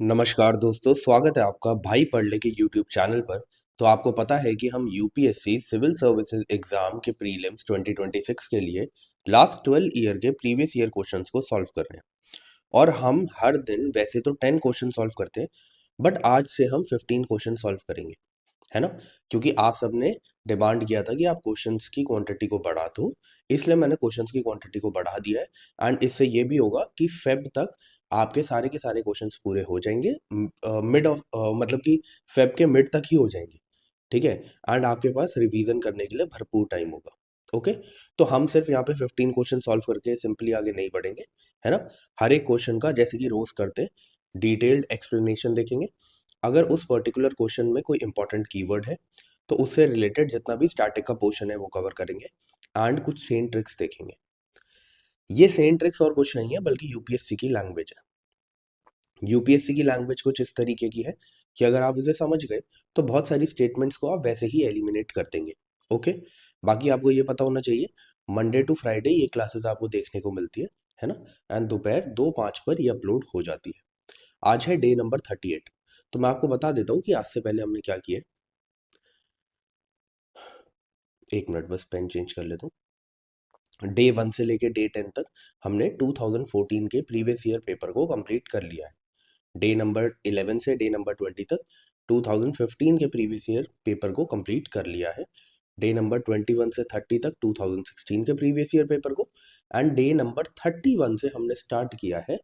नमस्कार दोस्तों, स्वागत है आपका भाई पढ़ ले के यूट्यूब चैनल पर। तो आपको पता है कि हम यूपीएससी सिविल सर्विसेज एग्जाम के प्रीलिम्स 2026 के लिए लास्ट 12 ईयर के प्रीवियस ईयर क्वेश्चंस को सॉल्व कर रहे हैं। और हम हर दिन वैसे तो 10 क्वेश्चन सॉल्व करते हैं, बट आज से हम 15 क्वेश्चन सॉल्व करेंगे, है ना। क्योंकि आप सबने डिमांड किया था कि आप क्वेश्चंस की क्वांटिटी को बढ़ा दो, इसलिए मैंने क्वेश्चंस की क्वांटिटी को बढ़ा दिया है। एंड इससे ये भी होगा कि फेब तक आपके सारे के सारे क्वेश्चंस पूरे हो जाएंगे। मिड ऑफ मतलब कि फेब के मिड तक ही हो जाएंगे, ठीक है। एंड आपके पास रिवीजन करने के लिए भरपूर टाइम होगा। ओके, तो हम सिर्फ यहाँ पे 15 क्वेश्चन सॉल्व करके सिंपली आगे नहीं बढ़ेंगे, है ना। हर एक क्वेश्चन का जैसे कि रोज करते हैं डिटेल्ड एक्सप्लेनेशन देखेंगे। अगर उस पर्टिकुलर क्वेश्चन में कोई इंपॉर्टेंट कीवर्ड है तो उससे रिलेटेड जितना भी स्टैटिक का पोर्शन है वो कवर करेंगे। एंड कुछ सेम ट्रिक्स देखेंगे। ये सेम ट्रिक्स और कुछ नहीं है बल्कि यूपीएससी की लैंग्वेज है। यूपीएससी की लैंग्वेज कुछ इस तरीके की है कि अगर आप उसे समझ गए तो बहुत सारी स्टेटमेंट्स को आप वैसे ही एलिमिनेट कर देंगे। ओके, बाकी आपको ये पता होना चाहिए मंडे टू फ्राइडे ये क्लासेस आपको देखने को मिलती है ना। एंड दोपहर 2:05 पर ये अपलोड हो जाती है। आज है डे नंबर 38। तो मैं आपको बता देता हूँ कि आज से पहले हमने क्या किया। एक मिनट बस पेन चेंज कर लेता हूँ। डे 1 से लेके डे 10 तक हमने 2014 के प्रीवियस ईयर पेपर को कंप्लीट कर लिया है। डे नंबर 11 से डे नंबर 20 तक 2015 के प्रीवियस ईयर पेपर को कंप्लीट कर लिया है। डे नंबर 21 से 30 तक 2016 के प्रीवियस ईयर पेपर को। एंड डे नंबर 31 से हमने स्टार्ट किया है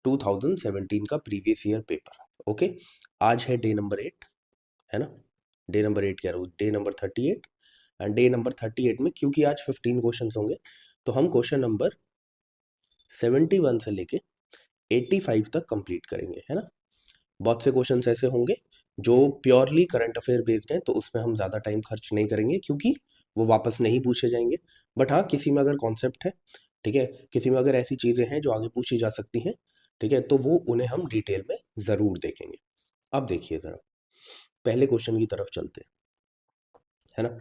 2017 का प्रीवियस ईयर पेपर। ओके, आज है डे नंबर 8, है ना। डे नंबर 8 कह रहा हूँ, day number 38। And day number 38 में क्योंकि आज 15 क्वेश्चन होंगे तो हम क्वेश्चन नंबर 71 से लेके 85 तक कंप्लीट करेंगे, है ना। बहुत से क्वेश्चंस ऐसे होंगे जो प्योरली करंट अफेयर बेस्ड हैं, तो उसमें हम ज़्यादा टाइम खर्च नहीं करेंगे क्योंकि वो वापस नहीं पूछे जाएंगे। बट हाँ, किसी में अगर कॉन्सेप्ट है, ठीक है, किसी में अगर ऐसी चीज़ें हैं जो आगे पूछी जा सकती हैं, ठीक है, तो वो उन्हें हम डिटेल में ज़रूर देखेंगे। अब देखिए ज़रा, पहले क्वेश्चन की तरफ चलते हैं, है ना।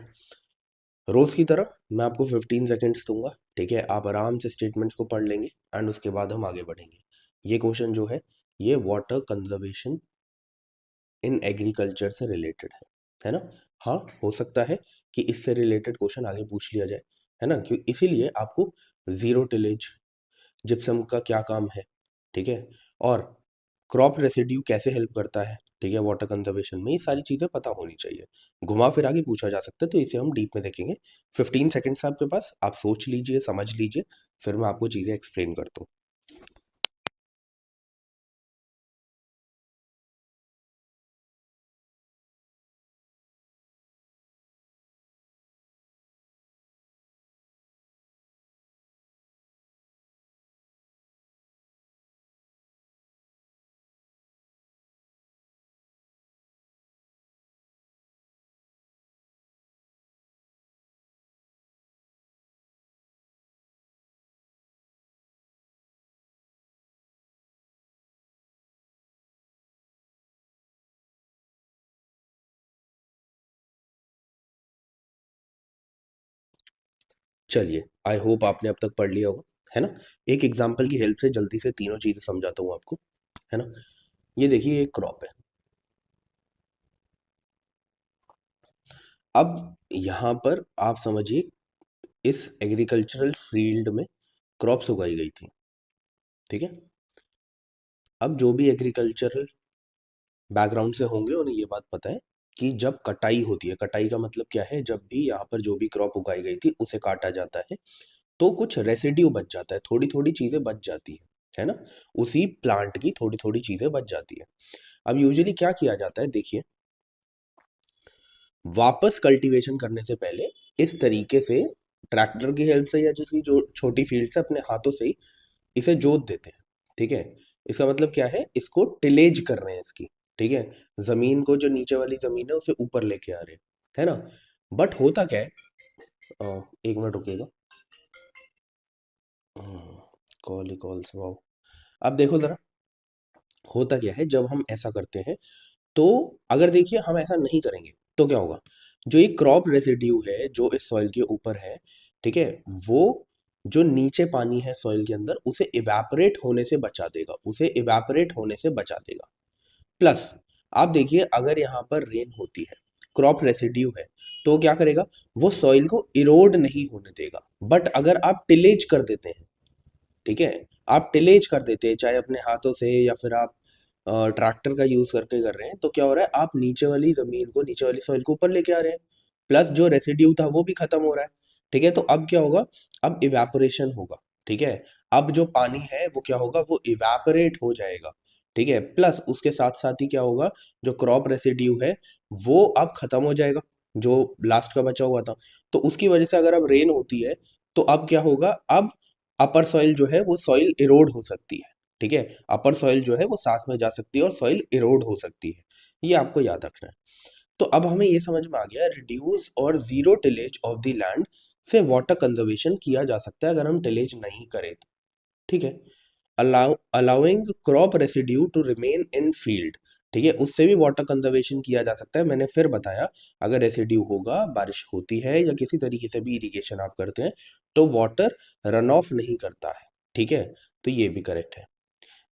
रोज़ की तरफ मैं आपको 15 सेकेंड्स दूंगा, ठीक है। आप आराम से स्टेटमेंट्स को पढ़ लेंगे एंड उसके बाद हम आगे बढ़ेंगे। ये क्वेश्चन जो ये वाटर कंजर्वेशन इन एग्रीकल्चर से रिलेटेड है ना। हाँ, हो सकता है कि इससे रिलेटेड क्वेश्चन आगे पूछ लिया जाए, है ना। क्यों, इसीलिए आपको जीरो टिलेज, जिप्सम का क्या काम है, ठीक है, और क्रॉप रेसिड्यू कैसे हेल्प करता है, ठीक है, वाटर कंजर्वेशन में, ये सारी चीज़ें पता होनी चाहिए। घुमा फिरा के पूछा जा सकता है, तो इसे हम डीप में देखेंगे। 15 सेकेंड्स आपके पास, आप सोच लीजिए, समझ लीजिए, फिर मैं आपको चीज़ें एक्सप्लेन करता हूँ। चलिए, आई होप आपने अब तक पढ़ लिया होगा, है ना। एक एग्जाम्पल की हेल्प से जल्दी से तीनों चीज़ें समझाता हूँ आपको, है ना। ये देखिए, एक क्रॉप है। अब यहाँ पर आप समझिए, इस एग्रीकल्चरल फील्ड में क्रॉप्स उगाई गई थी, ठीक है। अब जो भी एग्रीकल्चरल बैकग्राउंड से होंगे उन्हें ये बात पता है कि जब कटाई होती है, कटाई का मतलब क्या है, जब भी यहाँ पर जो भी क्रॉप उगाई गई थी उसे काटा जाता है तो कुछ रेसिड्यू बच जाता है, थोड़ी थोड़ी चीज़ें बच जाती है ना। उसी प्लांट की थोड़ी थोड़ी चीज़ें बच जाती है। अब यूजुअली क्या किया जाता है, देखिए, वापस कल्टीवेशन करने से पहले इस तरीके से ट्रैक्टर की हेल्प से या जिसकी जो छोटी फील्ड से अपने हाथों से ही इसे जोत देते हैं, ठीक है। इसका मतलब क्या है, इसको टिलेज कर रहे हैं इसकी, ठीक है। जमीन को, जो नीचे वाली जमीन है उसे ऊपर लेके आ रहे हैं, है ना। बट होता क्या है, एक मिनट रुकिएगा। कॉल ही कॉल्स, वाओ। अब देखो जरा, होता क्या है जब हम ऐसा करते हैं, तो अगर देखिए हम ऐसा नहीं करेंगे तो क्या होगा, जो ये क्रॉप रेसिड्यू है जो इस सॉइल के ऊपर है, ठीक है, वो जो नीचे पानी है सॉइल के अंदर उसे इवेपोरेट होने से बचा देगा, उसे इवेपोरेट होने से बचा देगा, प्लस आप देखिए अगर यहाँ पर रेन होती है, क्रॉप रेसिड्यू है, तो वो क्या करेगा, वो सॉइल को इरोड नहीं होने देगा। बट अगर आप टिलेज कर देते हैं, ठीक है, आप टिलेज कर देते हैं चाहे अपने हाथों से या फिर आप ट्रैक्टर का यूज करके कर रहे हैं, तो क्या हो रहा है, आप नीचे वाली जमीन को, नीचे वाली सॉइल को ऊपर लेके आ रहे हैं, प्लस जो रेसिड्यू था वो भी खत्म हो रहा है। ठीक है, तो अब क्या होगा, अब इवेपोरेशन होगा। ठीक है, अब जो पानी है वो क्या होगा, वो इवेपोरेट हो जाएगा। ठीक है, प्लस उसके साथ साथ ही क्या होगा, जो क्रॉप रेसिड्यू है वो अब खत्म हो जाएगा, जो लास्ट का बचा हुआ था। तो उसकी वजह से अगर अब रेन होती है, तो अब क्या होगा, अब अपर सॉइल जो है वो सॉइल इरोड हो सकती है। ठीक है, अपर सॉइल जो है वो साथ में जा सकती है और सॉइल इरोड हो सकती है, ये आपको याद रखना है। तो अब हमें ये समझ में आ गया, रिड्यूस और zero tillage of the land से वाटर कंजर्वेशन किया जा सकता है अगर हम टिलेज नहीं करें तो। ठीक है, allowing crop residue to remain in field, ठीक है, उससे भी वाटर कंजर्वेशन किया जा सकता है। मैंने फिर बताया, अगर रेसिड्यू होगा, बारिश होती है या किसी तरीके से भी इरिगेशन आप करते हैं, तो वाटर रन ऑफ नहीं करता है। ठीक है, तो ये भी करेक्ट है।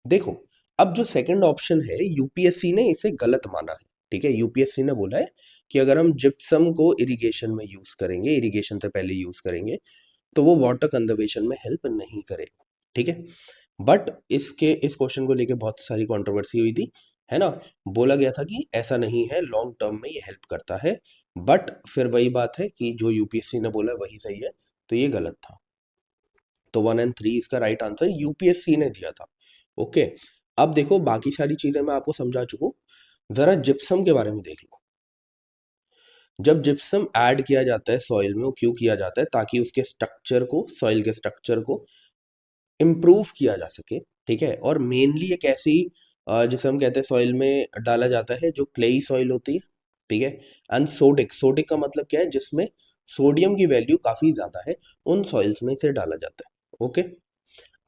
देखो, अब जो सेकंड ऑप्शन है, यूपीएससी ने इसे गलत माना है। ठीक है, यूपीएससी ने बोला है कि अगर हम जिप्सम को इरिगेशन में यूज करेंगे, इरिगेशन से पहले यूज करेंगे, तो वो वाटर कंजर्वेशन में हेल्प नहीं करेगा। ठीक है, बट इस क्वेश्चन को लेके बहुत सारी कंट्रोवर्सी हुई थी, है ना। बोला गया था कि ऐसा नहीं है, लॉन्ग टर्म में ये हेल्प करता है, बट फिर वही बात है कि जो यूपीएससी ने बोला वही सही है, तो ये गलत था। तो 1 और 3 इसका राइट आंसर यूपीएससी ने दिया था। ओके, अब देखो बाकी सारी चीजें मैं आपको समझा चुका हूं, जरा जिप्सम के बारे में देख लो। जब जिप्सम ऐड किया जाता है सॉइल में, वो क्यों किया जाता है, ताकि उसके स्ट्रक्चर को, सॉइल के स्ट्रक्चर को इम्प्रूव किया जा सके। ठीक है, और मेनली एक ऐसी जिसे हम कहते हैं सॉइल में डाला जाता है जो क्लेई सॉइल होती है। ठीक है, एंड सोडिक, सोडिक का मतलब क्या है, जिसमें सोडियम की वैल्यू काफी ज्यादा है, उन सॉइल्स में इसे डाला जाता है। ओके,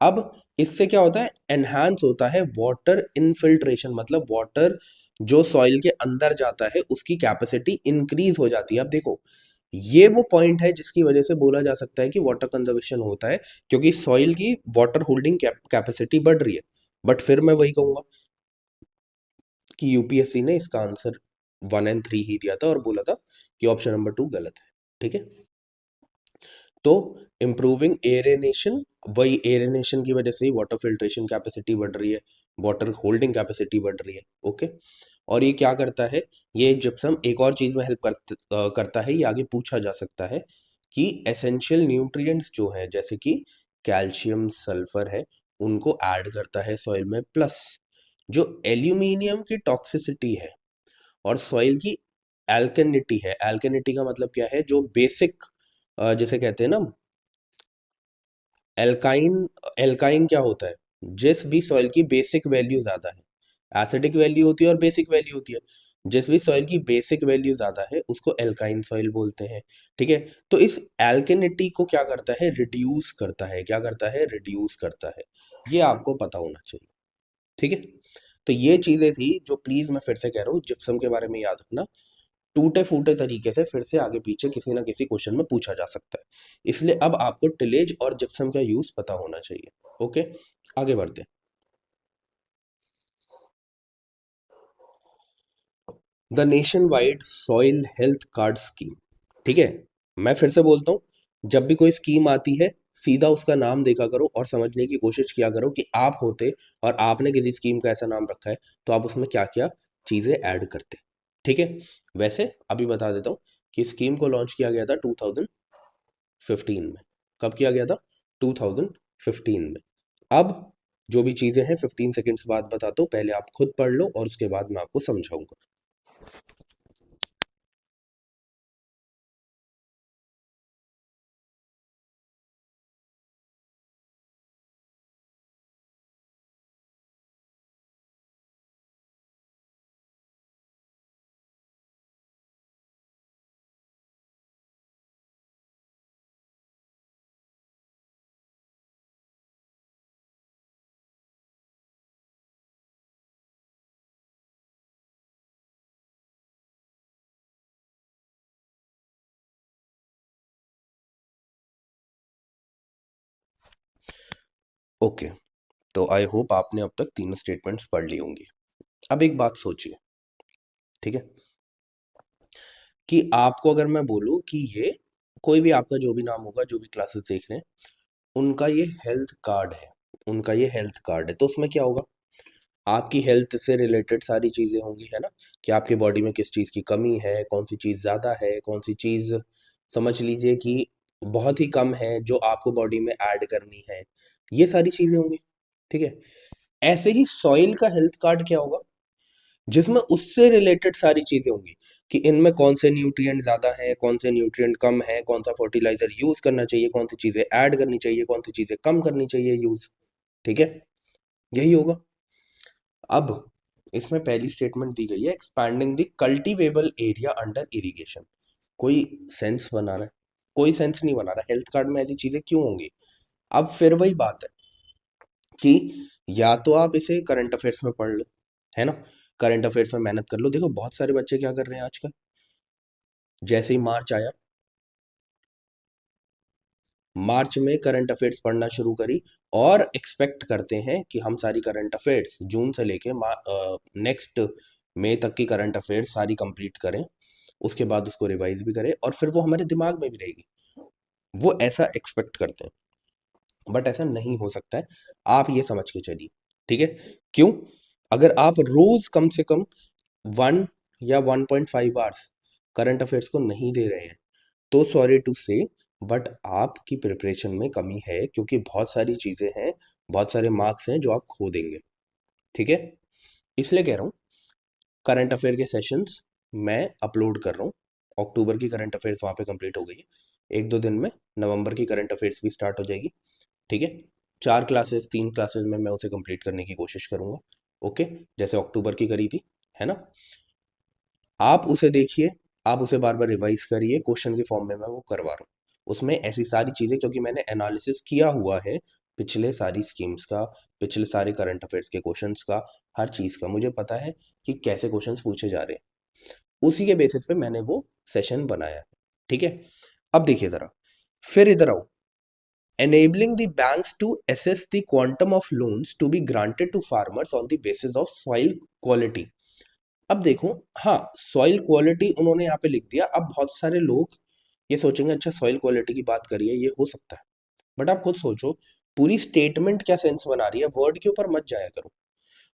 अब इससे क्या होता है, एनहांस होता है वाटर इनफिल्ट्रेशन, मतलब वाटर जो सॉइल के अंदर जाता है उसकी कैपेसिटी इंक्रीज हो जाती है। अब देखो, ये वो पॉइंट है जिसकी वजह से बोला जा सकता है कि वाटर कंजर्वेशन होता है, क्योंकि सॉइल की वाटर होल्डिंग कैपेसिटी बढ़ रही है। बट फिर मैं वही कहूंगा कि यूपीएससी ने इसका आंसर 1 और 3 ही दिया था और बोला था कि ऑप्शन नंबर 2 गलत है। ठीक है, तो इम्प्रूविंग एरेनेशन, वही एरेनेशन की वजह से ही वाटर फिल्ट्रेशन कैपेसिटी बढ़ रही है, वाटर होल्डिंग कैपेसिटी बढ़ रही है। ओके, और ये क्या करता है, ये जिप्सम एक और चीज में हेल्प करता है, ये आगे पूछा जा सकता है कि एसेंशियल न्यूट्रिएंट्स जो है, जैसे कि कैल्शियम, सल्फर है, उनको ऐड करता है सॉइल में, प्लस जो एल्यूमिनियम की टॉक्सिसिटी है और सॉइल की एल्केनिटी है, एल्केनिटी का मतलब क्या है, जो बेसिक, जैसे कहते हैं ना, एल्काइन, एल्काइन क्या होता है, जिस भी सॉइल की बेसिक वैल्यू ज्यादा है, एसिडिक वैल्यू होती है और बेसिक वैल्यू होती है, जिस भी सॉइल की बेसिक वैल्यू ज्यादा है उसको एल्काइन सॉइल बोलते हैं। ठीक है, तो इस एल्केनिटी को क्या करता है, रिड्यूस करता है, क्या करता है, रिड्यूस करता है, ये आपको पता होना चाहिए। ठीक है, तो ये चीजें थी जो, प्लीज मैं फिर से कह रहा हूँ, जिप्सम के बारे में याद रखना, टूटे फूटे तरीके से फिर से आगे पीछे किसी ना किसी क्वेश्चन में पूछा जा सकता है, इसलिए अब आपको टिलेज और जिप्सम का यूज पता होना चाहिए। ओके, आगे बढ़ते हैं। The nation wide soil health card scheme, ठीक है, मैं फिर से बोलता हूँ, जब भी कोई स्कीम आती है, सीधा उसका नाम देखा करो और समझने की कोशिश किया करो कि आप होते और आपने किसी स्कीम का ऐसा नाम रखा है, तो आप उसमें क्या क्या चीजें ऐड करते। ठीक है, वैसे अभी बता देता हूँ कि स्कीम को लॉन्च किया गया था 2015 में। कब किया गया था, 2015 में। अब जो भी चीजें हैं 15 सेकेंड्स बाद बताता हूँ, पहले आप खुद पढ़ लो और उसके बाद मैं आपको समझाऊंगा। ओके, तो आई होप आपने अब तक तीनों स्टेटमेंट्स पढ़ ली होंगी। अब एक बात सोचिए, ठीक है, कि आपको अगर मैं बोलूं कि ये कोई भी आपका जो भी नाम होगा, जो भी क्लासेस देख रहे हैं, उनका ये हेल्थ कार्ड है, उनका ये हेल्थ कार्ड है, तो उसमें क्या होगा, आपकी हेल्थ से रिलेटेड सारी चीज़ें होंगी, है ना, कि आपकी बॉडी में किस चीज़ की कमी है, कौन सी चीज़ ज़्यादा है, कौन सी चीज़ समझ लीजिए कि बहुत ही कम है जो आपको बॉडी में ऐड करनी है, ये सारी चीज़ें होंगी, ठीक है। ऐसे ही सॉइल का हेल्थ कार्ड क्या होगा, जिसमें उससे रिलेटेड सारी चीज़ें होंगी, कि इनमें कौन से न्यूट्रिएंट ज़्यादा है, कौन से न्यूट्रिएंट कम है, कौन सा फर्टिलाइजर यूज़ करना चाहिए, कौन सी चीज़ें ऐड करनी चाहिए, कौन सी चीज़ें कम करनी चाहिए यूज़, ठीक है, यही होगा। अब इसमें पहली स्टेटमेंट दी गई है, expanding the cultivable area under irrigation. कोई सेंस बना रहा है? कोई सेंस नहीं बना रहा, हेल्थ कार्ड में ऐसी चीजें क्यों होंगी? अब फिर वही बात है कि या तो आप इसे करंट अफेयर्स में पढ़ लो, है ना, करंट अफेयर्स में मेहनत कर लो। देखो बहुत सारे बच्चे क्या कर रहे हैं आजकल, जैसे ही मार्च आया, मार्च में करंट अफेयर्स पढ़ना शुरू करी और एक्सपेक्ट करते हैं कि हम सारी करंट अफेयर्स जून से लेके नेक्स्ट मई तक की करंट अफेयर्स सारी कंप्लीट करें, उसके बाद उसको रिवाइज भी करें और फिर वो हमारे दिमाग में भी रहेगी। वो ऐसा एक्सपेक्ट करते हैं, बट ऐसा नहीं हो सकता है, आप ये समझ के चलिए, ठीक है। क्यों? अगर आप रोज कम से कम 1 या 1.5 आवर्स करंट अफेयर्स को नहीं दे रहे हैं, तो सॉरी टू से, बट आपकी प्रिपरेशन में कमी है, क्योंकि बहुत सारी चीज़ें हैं, बहुत सारे मार्क्स हैं जो आप खो देंगे, ठीक है। इसलिए कह रहा हूँ, करंट अफेयर के सेशंस मैं अपलोड कर रहा हूँ। अक्टूबर की करंट अफेयर्स वहाँ पे कंप्लीट हो गई है, 1-2 दिन में नवंबर की करंट अफेयर्स भी स्टार्ट हो जाएगी, ठीक है। 4 क्लासेस, 3 क्लासेस में मैं उसे कंप्लीट करने की कोशिश करूँगा, ओके, जैसे अक्टूबर की करी थी, है ना। आप उसे देखिए, आप उसे बार बार रिवाइज करिए, क्वेश्चन के फॉर्म में मैं वो करवा रहा हूँ। उसमें ऐसी सारी चीज़ें, क्योंकि मैंने एनालिसिस किया हुआ है पिछले सारी स्कीम्स का, पिछले सारे करंट अफेयर्स के क्वेश्चंस का, हर चीज़ का मुझे पता है कि कैसे क्वेश्चंस पूछे जा रहे हैं। उसी के बेसिस पे मैंने वो सेशन बनाया है, ठीक है। अब देखिए ज़रा, फिर इधर आओ, enabling the banks to assess the quantum of loans to be granted to farmers on the basis of soil quality। अब देखो, हाँ, सॉइल क्वालिटी उन्होंने यहाँ पे लिख दिया। अब बहुत सारे लोग ये सोचेंगे अच्छा सॉइल क्वालिटी की बात करिए, ये हो सकता है, बट आप खुद सोचो, पूरी स्टेटमेंट क्या सेंस बना रही है, वर्ड के ऊपर मत जाया करो।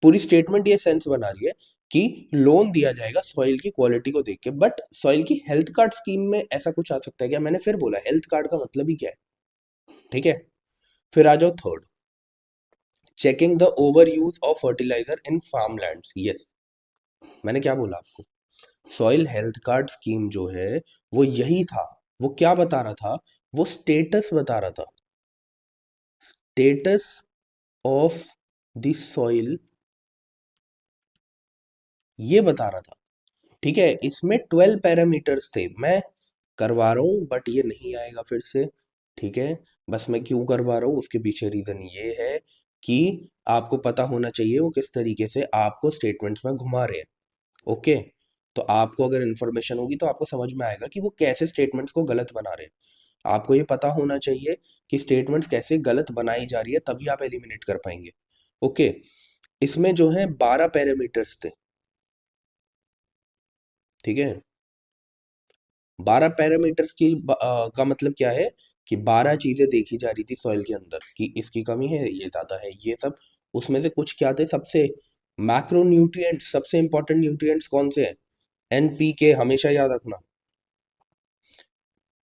पूरी स्टेटमेंट ये सेंस बना रही है कि लोन दिया जाएगा सॉइल की क्वालिटी को देख के, बट सॉइल की हेल्थ कार्ड स्कीम में ऐसा कुछ आ सकता है क्या? मैंने फिर बोला हेल्थ कार्ड का मतलब ही क्या है, ठीक है। फिर आ जाओ third, checking the over use of fertiliser in farmlands. Yes, मैंने क्या बोला आपको, सॉइल हेल्थ कार्ड स्कीम जो है वो यही था। वो क्या बता रहा था? वो स्टेटस बता रहा था, स्टेटस ऑफ द सॉइल, ये बता रहा था, ठीक है। इसमें 12 पैरामीटर्स थे, मैं करवा रहा हूँ बट ये नहीं आएगा फिर से, ठीक है। बस मैं क्यों करवा रहा हूँ उसके पीछे रीज़न ये है कि आपको पता होना चाहिए वो किस तरीके से आपको स्टेटमेंट्स में घुमा रहे हैं, ओके। तो आपको अगर इन्फॉर्मेशन होगी तो आपको समझ में आएगा कि वो कैसे स्टेटमेंट्स को गलत बना रहे हैं। आपको ये पता होना चाहिए कि स्टेटमेंट्स कैसे गलत बनाई जा रही है, तभी आप एलिमिनेट कर पाएंगे, ओके। इसमें जो है 12 पैरामीटर्स थे, ठीक है। 12 पैरामीटर्स का मतलब क्या है कि 12 चीजें देखी जा रही थी सॉइल के अंदर, कि इसकी कमी है, ये ज्यादा है, ये सब। उसमें से कुछ क्या थे, सबसे मैक्रो न्यूट्रिएंट्स, सबसे इंपॉर्टेंट न्यूट्रिएंट्स कौन से हैं? NPK, हमेशा याद रखना,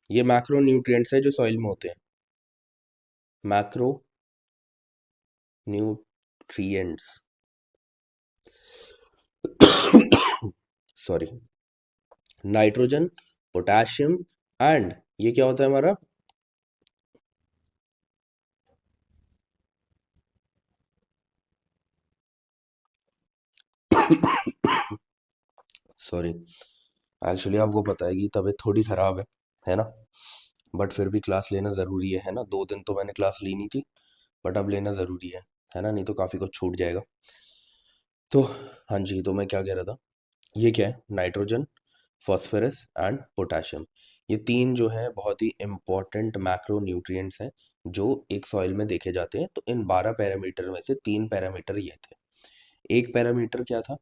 ये मैक्रो न्यूट्रिएंट्स है जो सॉइल में होते हैं, macro nutrients, sorry, nitrogen, potassium, and ये क्या होता है हमारा, सॉरी, एक्चुअली आपको पता है कि तबीयत थोड़ी ख़राब है ना, बट फिर भी क्लास लेना ज़रूरी है ना। 2 दिन तो मैंने क्लास ली नहीं थी, बट अब लेना ज़रूरी है ना, नहीं तो काफ़ी कुछ छूट जाएगा। तो हाँ जी, तो मैं क्या कह रहा था, ये क्या है, नाइट्रोजन, फॉस्फोरस एंड पोटेशियम, ये तीन जो है बहुत ही इम्पॉर्टेंट मैक्रो न्यूट्रिएंट्स हैं जो एक सॉइल में देखे जाते हैं। तो इन 12 पैरामीटर में से 3 पैरामीटर ये थे। एक पैरामीटर क्या था,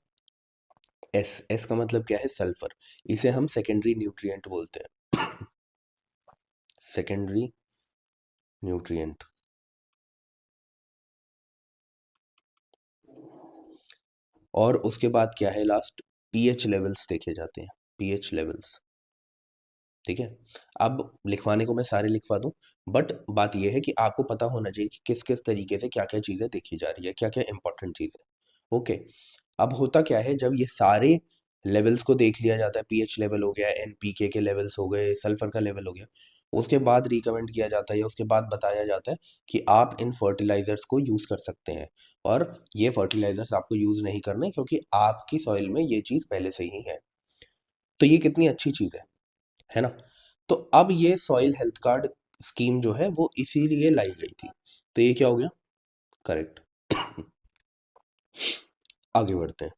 एस। एस का मतलब क्या है, सल्फर। इसे हम सेकेंडरी न्यूट्रिएंट बोलते हैं, सेकेंडरी न्यूट्रिएंट। और उसके बाद क्या है, लास्ट पीएच लेवल्स देखे जाते हैं, पीएच लेवल्स। ठीक है, अब लिखवाने को मैं सारे लिखवा दूं, बट बात यह है कि आपको पता होना चाहिए कि किस किस तरीके से क्या क्या चीज़ें देखी जा रही है, क्या क्या इंपॉर्टेंट चीज़ है। ओके, अब होता क्या है, जब ये सारे लेवल्स को देख लिया जाता है, पीएच लेवल हो गया, एनपीके के लेवल्स हो गए, सल्फर का लेवल हो गया, उसके बाद रिकमेंड किया जाता है या उसके बाद बताया जाता है कि आप इन फर्टिलाइजर्स को यूज़ कर सकते हैं, और ये फर्टिलाइजर्स आपको यूज़ नहीं करने क्योंकि आपकी सॉइल में ये चीज़ पहले से ही है। तो ये कितनी अच्छी चीज़ है ना। तो अब ये सॉइल हेल्थ कार्ड स्कीम जो है वो इसीलिए लाई गई थी। तो ये क्या हो गया, करेक्ट। आगे बढ़ते हैं,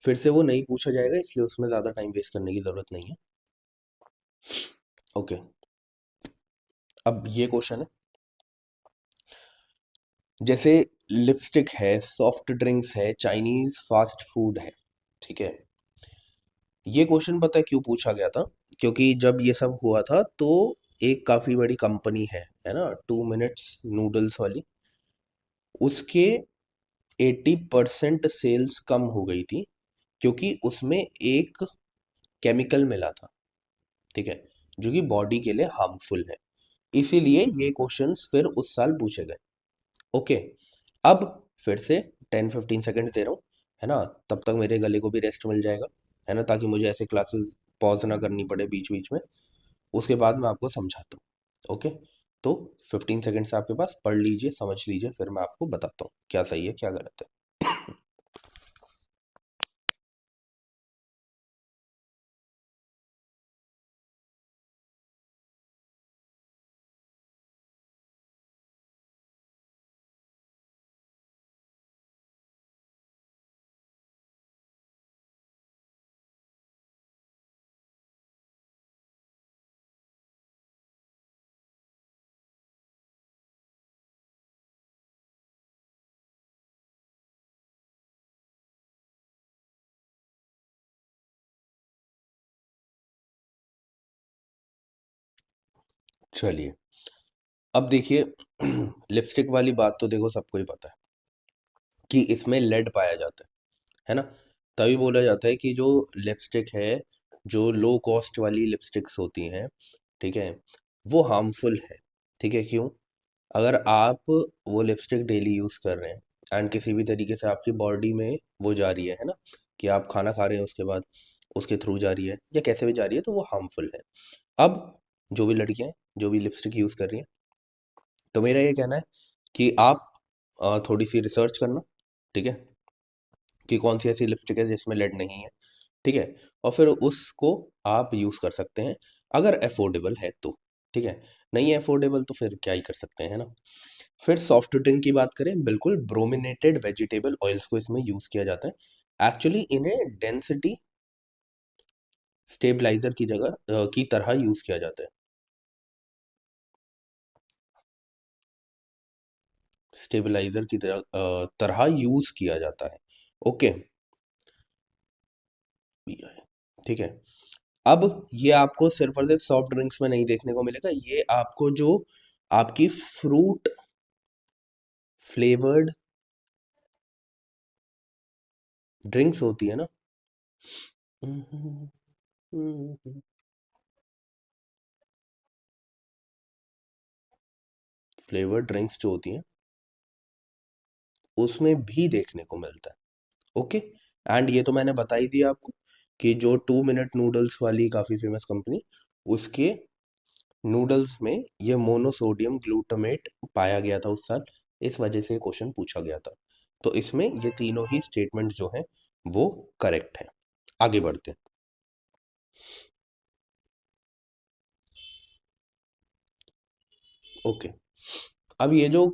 फिर से वो नहीं पूछा जाएगा, इसलिए उसमें ज़्यादा टाइम वेस्ट करने की ज़रूरत नहीं है। ओके, अब ये क्वेश्चन है, जैसे लिपस्टिक है, सॉफ्ट ड्रिंक्स है, चाइनीज फास्ट फूड है, ठीक है। ये क्वेश्चन पता है क्यों पूछा गया था, क्योंकि जब ये सब हुआ था तो एक काफ़ी बड़ी कंपनी है ना, 2 मिनट्स नूडल्स वाली, उसके 80% सेल्स कम हो गई थी, क्योंकि उसमें एक केमिकल मिला था, ठीक है, जो कि बॉडी के लिए हार्मफुल है। इसीलिए ये क्वेश्चंस फिर उस साल पूछे गए। ओके, अब फिर से 10-15 सेकंड दे रहा हूँ, है ना, तब तक मेरे गले को भी रेस्ट मिल जाएगा, है ना, ताकि मुझे ऐसे क्लासेस पॉज ना करनी पड़े बीच बीच में। उसके बाद मैं आपको समझाता हूँ। ओके, तो 15 सेकंड से आपके पास, पढ़ लीजिए, समझ लीजिए, फिर मैं आपको बताता हूँ क्या सही है क्या गलत है। चलिए, अब देखिए, लिपस्टिक वाली बात तो देखो सबको ही पता है कि इसमें लेड पाया जाता है ना। तभी बोला जाता है कि जो लिपस्टिक है, जो लो कॉस्ट वाली लिपस्टिक्स होती हैं, ठीक है, वो हार्मफुल है। ठीक है, क्यों? अगर आप वो लिपस्टिक डेली यूज़ कर रहे हैं एंड किसी भी तरीके से आपकी बॉडी में वो जा रही है ना, कि आप खाना खा रहे हैं उसके बाद उसके थ्रू जा रही है या कैसे भी जा रही है, तो वो हार्मफुल है। अब जो भी लड़कियां हैं, जो भी लिपस्टिक यूज़ कर रही हैं, तो मेरा ये कहना है कि आप थोड़ी सी रिसर्च करना, ठीक है, कि कौन सी ऐसी लिपस्टिक है जिसमें लेड नहीं है, ठीक है, और फिर उसको आप यूज़ कर सकते हैं, अगर अफोर्डेबल है तो। ठीक है, नहीं है अफोर्डेबल तो फिर क्या ही कर सकते हैं, है ना। फिर सॉफ्ट ड्रिंक की बात करें, बिल्कुल ब्रोमिनेटेड वेजिटेबल ऑयल्स को इसमें यूज़ किया जाता है। एक्चुअली इन्हें डेंसिटी स्टेबलाइजर की जगह की तरह यूज़ किया जाता है, स्टेबलाइजर की तरह यूज़ किया जाता है। ओके, ठीक है। अब ये आपको सिर्फ और सिर्फ सॉफ्ट ड्रिंक्स में नहीं देखने को मिलेगा, ये आपको जो आपकी फ्रूट फ्लेवर्ड ड्रिंक्स होती है ना, फ्लेवर्ड ड्रिंक्स जो होती हैं उसमें भी देखने को मिलता है। ओके, एंड ये तो मैंने बता ही दिया आपको कि जो 2 मिनट नूडल्स वाली काफ़ी फेमस कंपनी, उसके नूडल्स में ये मोनोसोडियम ग्लूटामेट पाया गया था उस साल, इस वजह से क्वेश्चन पूछा गया था। तो इसमें ये तीनों ही स्टेटमेंट जो हैं वो करेक्ट हैं। आगे बढ़ते हैं। ओके, अब ये जो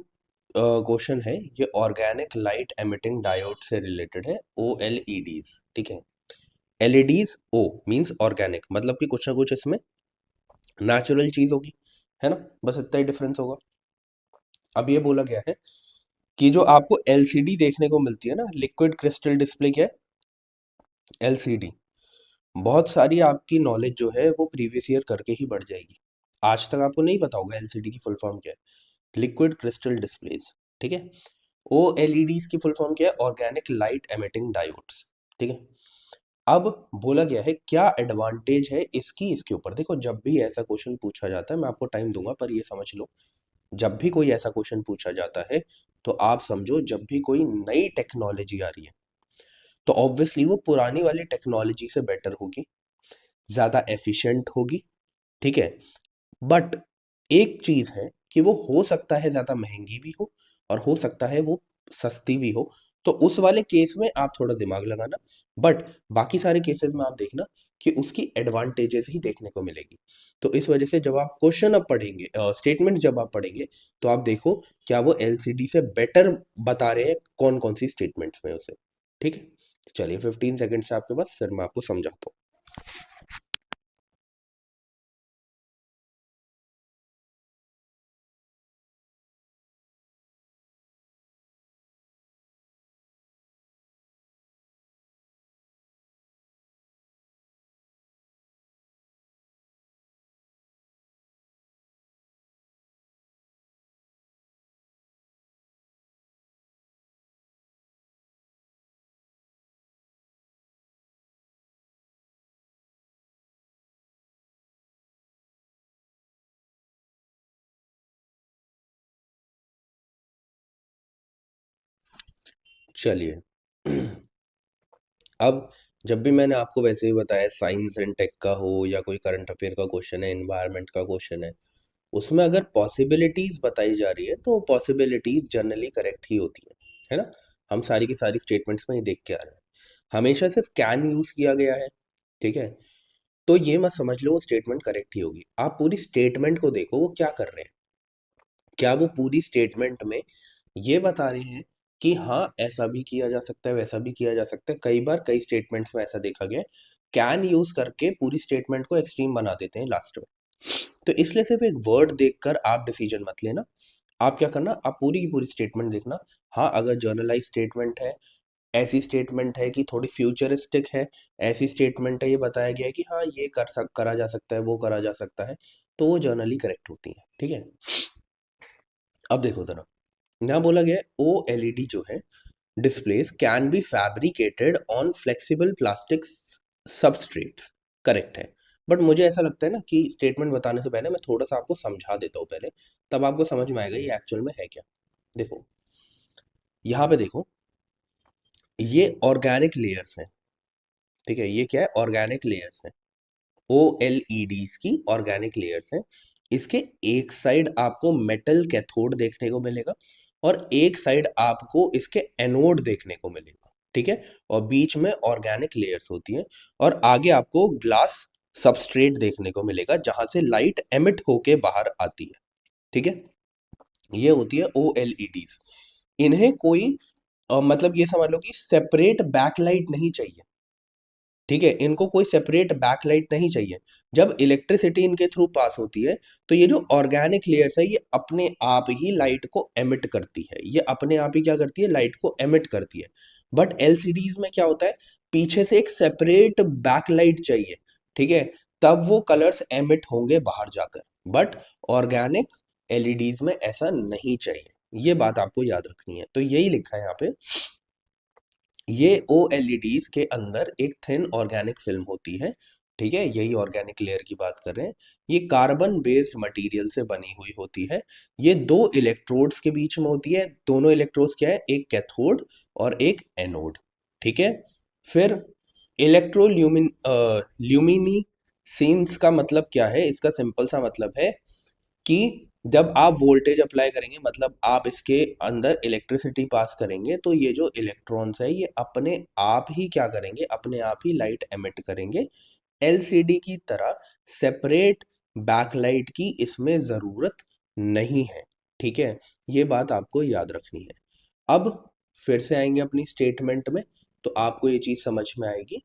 क्वेश्चन है, ये ऑर्गेनिक लाइट एमिटिंग डायोड से रिलेटेड है, ओ एल ई डीज। ठीक है, एल ई डीज, ओ मीन्स ऑर्गेनिक, मतलब कि कुछ ना कुछ इसमें नेचुरल चीज़ होगी, है ना, बस इतना ही डिफरेंस होगा। अब ये बोला गया है कि जो आपको एलसीडी देखने को मिलती है ना, लिक्विड क्रिस्टल डिस्प्ले, क्या है एलसीडी। बहुत सारी आपकी नॉलेज जो है वो प्रीवियस ईयर करके ही बढ़ जाएगी। आज तक आपको नहीं पता होगा एलसीडी की फुल फॉर्म क्या है, लिक्विड क्रिस्टल डिस्प्लेज, ठीक है। ओ एलईडीज की फुल फॉर्म क्या है, ऑर्गेनिक लाइट एमिटिंग डायोड्स, ठीक है। अब बोला गया है क्या एडवांटेज है इसकी इसके ऊपर। देखो जब भी ऐसा क्वेश्चन पूछा जाता है, मैं आपको टाइम दूंगा पर ये समझ लो, जब भी कोई ऐसा क्वेश्चन पूछा जाता है तो आप समझो जब भी कोई नई टेक्नोलॉजी आ रही है तो ऑब्वियसली वो पुरानी वाली टेक्नोलॉजी से बेटर होगी, ज़्यादा एफिशिएंट होगी, ठीक है। बट एक चीज़ है कि वो हो सकता है ज़्यादा महंगी भी हो और हो सकता है वो सस्ती भी हो, तो उस वाले केस में आप थोड़ा दिमाग लगाना। बट बाकी सारे केसेस में आप देखना कि उसकी एडवांटेजेस ही देखने को मिलेगी। तो इस वजह से जब आप क्वेश्चन अब पढ़ेंगे, स्टेटमेंट जब आप पढ़ेंगे, तो आप देखो क्या वो एलसीडी से बेटर बता रहे हैं कौन कौन सी स्टेटमेंट्स में उसे, ठीक है। चलिए 15 सेकेंड से आपके पास, फिर मैं आपको समझाता हूँ। चलिए अब जब भी मैंने आपको वैसे ही बताया, साइंस एंड टेक का हो या कोई करंट अफेयर का क्वेश्चन है, एनवायरनमेंट का क्वेश्चन है, उसमें अगर पॉसिबिलिटीज बताई जा रही है तो पॉसिबिलिटीज जनरली करेक्ट ही होती है ना। हम सारी की सारी स्टेटमेंट्स में ही देख के आ रहे हैं, हमेशा सिर्फ कैन यूज किया गया है, ठीक है। तो ये मत समझ लो वो स्टेटमेंट करेक्ट ही होगी, आप पूरी स्टेटमेंट को देखो वो क्या कर रहे हैं। क्या वो पूरी स्टेटमेंट में ये बता रहे हैं कि हाँ ऐसा भी किया जा सकता है, वैसा भी किया जा सकता है। कई बार कई स्टेटमेंट्स में ऐसा देखा गया है, कैन यूज करके पूरी स्टेटमेंट को एक्सट्रीम बना देते हैं लास्ट में। तो इसलिए सिर्फ एक वर्ड देखकर आप डिसीजन मत लेना, आप क्या करना, आप पूरी की पूरी स्टेटमेंट देखना। हाँ अगर जर्नलाइज स्टेटमेंट है, ऐसी स्टेटमेंट है कि थोड़ी फ्यूचरिस्टिक है, ऐसी स्टेटमेंट है ये बताया गया है कि हाँ ये करा जा सकता है, वो करा जा सकता है, तो वो जर्नली करेक्ट होती है, ठीक है। अब देखो जरा, यहाँ बोला गया है ओ एलईडी जो है displace can be fabricated on flexible plastic substrates, correct है। बट मुझे ऐसा लगता है ना कि स्टेटमेंट बताने से पहले मैं थोड़ा सा आपको समझा देता हूँ पहले, तब आपको समझ में आएगा ये एक्चुअल में है क्या। देखो यहाँ पे देखो, ये ऑर्गेनिक लेयर्स हैं, ठीक है। ये क्या है, ऑर्गेनिक लेयर्स हैं, ओ एल ई डीज की ऑर्गेनिक लेयर्स हैं। इसके एक साइड आपको मेटल कैथोड देखने को मिलेगा और एक साइड आपको इसके एनोड देखने को मिलेगा, ठीक है। और बीच में ऑर्गेनिक लेयर्स होती हैं और आगे आपको ग्लास सबस्ट्रेट देखने को मिलेगा जहां से लाइट एमिट होके बाहर आती है, ठीक है। ये होती है ओ एल ई डीज। इन्हें कोई मतलब ये समझ लो कि सेपरेट बैकलाइट नहीं चाहिए, ठीक है। इनको कोई सेपरेट बैकलाइट नहीं चाहिए। जब इलेक्ट्रिसिटी इनके थ्रू पास होती है तो ये जो ऑर्गेनिक लेयर्स है ये अपने आप ही लाइट को एमिट करती है, ये अपने आप ही क्या करती है, लाइट को एमिट करती है। बट एलसीडीज में क्या होता है, पीछे से एक सेपरेट बैकलाइट चाहिए, ठीक है, तब वो कलर्स एमिट होंगे बाहर जाकर। बट ऑर्गेनिक एलईडीज में ऐसा नहीं चाहिए, ये बात आपको याद रखनी है। तो यही लिखा है यहाँ पे, ये ओ एल ई डीज के अंदर एक थिन ऑर्गेनिक फिल्म होती है, ठीक है। यही ऑर्गेनिक लेयर की बात कर रहे हैं। ये कार्बन बेस्ड मटेरियल से बनी हुई होती है। ये दो इलेक्ट्रोड्स के बीच में होती है, दोनों इलेक्ट्रोड्स क्या है, एक कैथोड और एक एनोड, ठीक है। फिर इलेक्ट्रोल्यूमिन ल्यूमिनिसेंस का मतलब क्या है, इसका सिंपल सा मतलब है कि जब आप वोल्टेज अप्लाई करेंगे, मतलब आप इसके अंदर इलेक्ट्रिसिटी पास करेंगे, तो ये जो इलेक्ट्रॉन्स है ये अपने आप ही क्या करेंगे, अपने आप ही लाइट एमिट करेंगे। एलसीडी की तरह सेपरेट बैकलाइट की इसमें ज़रूरत नहीं है, ठीक है। ये बात आपको याद रखनी है। अब फिर से आएंगे अपनी स्टेटमेंट में, तो आपको ये चीज़ समझ में आएगी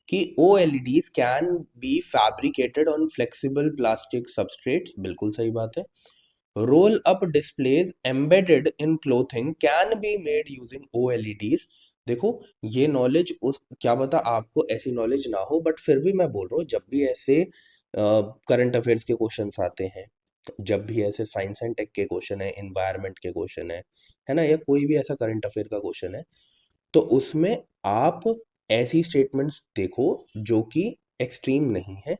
कि O L E Ds can be fabricated on flexible plastic substrates, बिल्कुल सही बात है। Roll up displays embedded in clothing can be made using OLEDs। देखो, ये नॉलेज उस क्या पता आपको ऐसी नॉलेज ना हो, बट फिर भी मैं बोल रहा हूँ, जब भी ऐसे करंट अफेयर्स के क्वेश्चंस आते हैं, जब भी ऐसे साइंस एंड टेक के क्वेश्चन है, इन्वायरमेंट के क्वेश्चन है ना, या कोई भी ऐसा करंट अफेयर का क्वेश्चन है, तो उसमें आप ऐसी स्टेटमेंट्स देखो जो कि एक्सट्रीम नहीं है,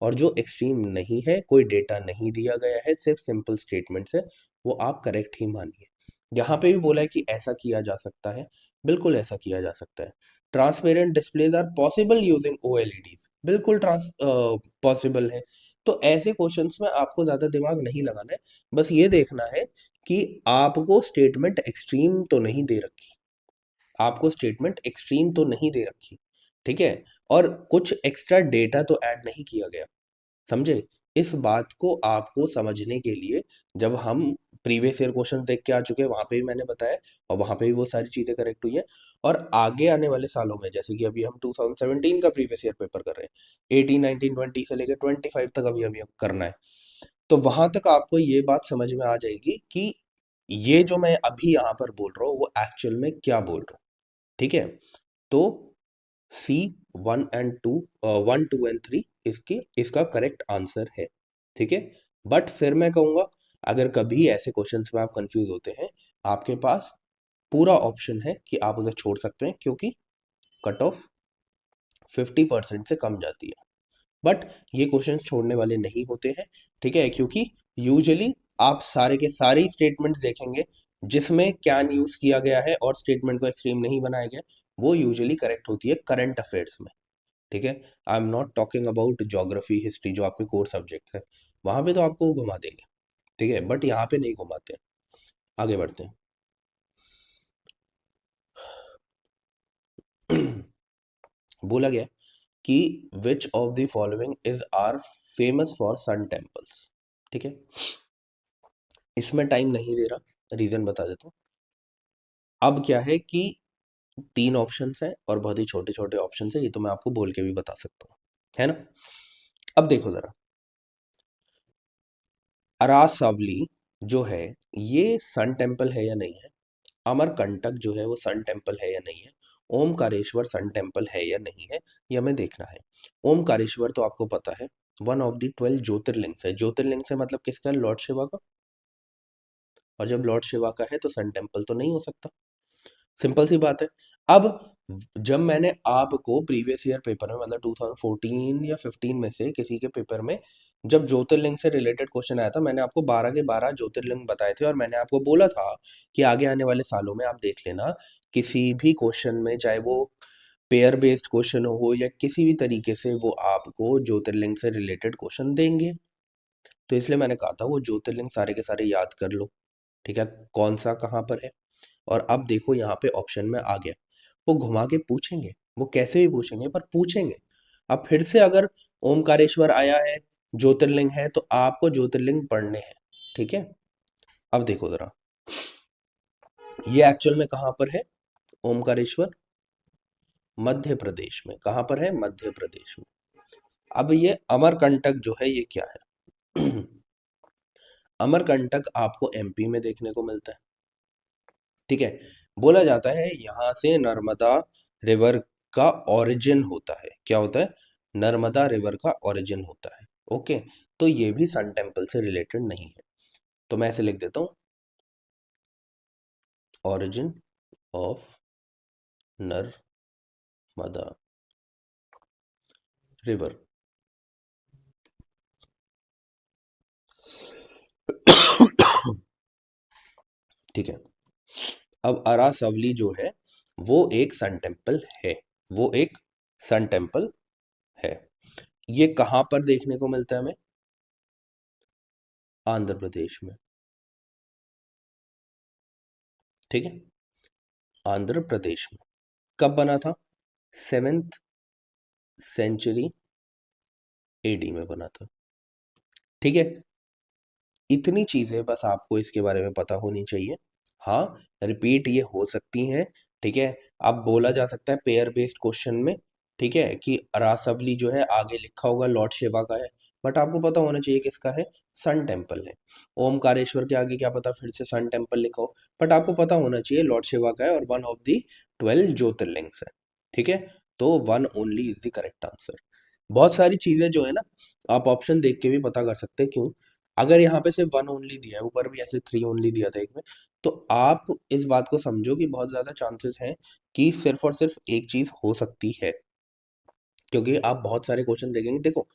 और जो एक्सट्रीम नहीं है, कोई डेटा नहीं दिया गया है, सिर्फ सिंपल स्टेटमेंट्स है, वो आप करेक्ट ही मानिए। यहाँ पे भी बोला है कि ऐसा किया जा सकता है, बिल्कुल ऐसा किया जा सकता है। Transparent displays are possible using OLEDs, बिल्कुल ट्रांस पॉसिबल है। तो ऐसे क्वेश्चंस में आपको ज़्यादा दिमाग नहीं लगाना है, बस ये देखना है कि आपको स्टेटमेंट एक्सट्रीम तो नहीं दे रखी, आपको स्टेटमेंट एक्सट्रीम तो नहीं दे रखी, ठीक है, और कुछ एक्स्ट्रा डेटा तो ऐड नहीं किया गया, समझे। इस बात को आपको समझने के लिए, जब हम प्रीवियस ईयर क्वेश्चन देख के आ चुके हैं, वहां पे भी मैंने बताया, और वहां पे भी वो सारी चीजें करेक्ट हुई है, और आगे आने वाले सालों में, जैसे कि अभी हम 2017 का प्रीवियस ईयर पेपर कर रहे हैं, 18 19 20 से लेकर 25 तक अभी हमें करना है, तो वहां तक आपको ये बात समझ में आ जाएगी कि ये जो मैं अभी यहाँ पर बोल रहा हूँ वो एक्चुअल में क्या बोल रहा हूँ, ठीक है। तो सी 1 2 एंड 3 इसका करेक्ट आंसर है, ठीक है। बट फिर मैं कहूँगा, अगर कभी ऐसे क्वेश्चंस में आप कंफ्यूज होते हैं, आपके पास पूरा ऑप्शन है कि आप उसे छोड़ सकते हैं, क्योंकि कट ऑफ 50% से कम जाती है। बट ये क्वेश्चंस छोड़ने वाले नहीं होते हैं, ठीक है, क्योंकि यूजुअली आप सारे के सारे स्टेटमेंट्स देखेंगे जिसमें कैन यूज किया गया है और स्टेटमेंट को एक्सट्रीम नहीं बनाया गया, वो यूजुअली करेक्ट होती है करंट अफेयर्स में, ठीक है। I am not talking about geography history जो आपके कोर सब्जेक्ट्स हैं, वहां पे तो आपको वो घुमा देंगे, ठीक है, बट यहाँ पे नहीं घुमाते हैं। आगे बढ़ते हैं। बोला गया कि which of the following is are famous for sun temples, ठीक है। इसमें टाइम नहीं दे रहा, रीजन बता देता हूँ। अब क्या है कि 3 ऑप्शंस हैं और बहुत ही छोटे छोटे ऑप्शंस है, ये तो मैं आपको बोल के भी बता सकता हूँ, है ना। अब देखो जरा, अरासावली जो है ये सन टेम्पल है या नहीं है, अमरकंटक जो है वो सन टेम्पल है या नहीं है, ओमकारेश्वर सन टेम्पल है या नहीं है, ये हमें देखना है। ओमकारेश्वर तो आपको पता है 1 ऑफ द 12 ज्योतिर्लिंग है, ज्योतिर्लिंग से मतलब किसका, लॉर्ड शिवा का, और जब लॉर्ड शिवा का है तो सन टेम्पल तो नहीं हो सकता, सिंपल सी बात है। अब जब मैंने आपको प्रीवियस ईयर पेपर में, मतलब 2014 या 15 में से किसी के पेपर में, जब ज्योतिर्लिंग से रिलेटेड क्वेश्चन आया था, मैंने आपको 12 के 12 ज्योतिर्लिंग बताए थे, और मैंने आपको बोला था कि आगे आने वाले सालों में आप देख लेना, किसी भी क्वेश्चन में, चाहे वो पेयर बेस्ड क्वेश्चन हो या किसी भी तरीके से, वो आपको ज्योतिर्लिंग से रिलेटेड क्वेश्चन देंगे। तो इसलिए मैंने कहा था वो ज्योतिर्लिंग सारे के सारे याद कर लो, ठीक है, कौन सा कहाँ पर है। और अब देखो यहाँ पे ऑप्शन में आ गया, वो घुमा के पूछेंगे, वो कैसे भी पूछेंगे पर पूछेंगे। अब फिर से अगर ओमकारेश्वर आया है, ज्योतिर्लिंग है, तो आपको ज्योतिर्लिंग पढ़ने हैं, ठीक है। अब देखो जरा, ये एक्चुअल में कहाँ पर है, ओमकारेश्वर मध्य प्रदेश में, कहाँ पर है, मध्य प्रदेश में। अब ये अमरकंटक जो है ये क्या है, अमरकंटक आपको MP में देखने को मिलता है, ठीक है। बोला जाता है यहाँ से नर्मदा रिवर का ओरिजिन होता है, क्या होता है, नर्मदा रिवर का ओरिजिन होता है, ओके। तो ये भी सन टेम्पल से रिलेटेड नहीं है, तो मैं ऐसे लिख देता हूँ, ओरिजिन ऑफ नर्मदा रिवर। ठीक है। अब अरासवली जो है वो एक सन टेम्पल है, वो एक सन टेम्पल है। ये कहाँ पर देखने को मिलता है हमें, आंध्र प्रदेश में, ठीक है, आंध्र प्रदेश में। कब बना था, 7th सेंचुरी AD में बना था, ठीक है। इतनी चीजें बस आपको इसके बारे में पता होनी चाहिए। हाँ, रिपीट ये हो सकती हैं, ठीक है। अब बोला जा सकता है पेयर बेस्ड क्वेश्चन में, ठीक है, कि रासवली जो है आगे लिखा होगा लॉर्ड शिवा का है, बट आपको पता होना चाहिए किसका है, सन टेम्पल है। ओमकारेश्वर के आगे क्या पता फिर से सन टेम्पल लिखा हो, बट आपको पता होना चाहिए लॉर्ड शिवा का है और वन ऑफ दी 12 ज्योतिर्लिंग्स है। ठीक है, तो one only is the correct answer. बहुत सारी चीजें जो है ना, आप ऑप्शन देख के भी पता कर सकते हैं। क्यों? अगर यहाँ पे सिर्फ वन ओनली दिया है, ऊपर भी ऐसे थ्री ओनली दिया था एक में, तो आप इस बात को समझो कि बहुत ज्यादा चांसेस हैं कि सिर्फ और सिर्फ एक चीज हो सकती है। क्योंकि आप बहुत सारे क्वेश्चन देखेंगे, देखो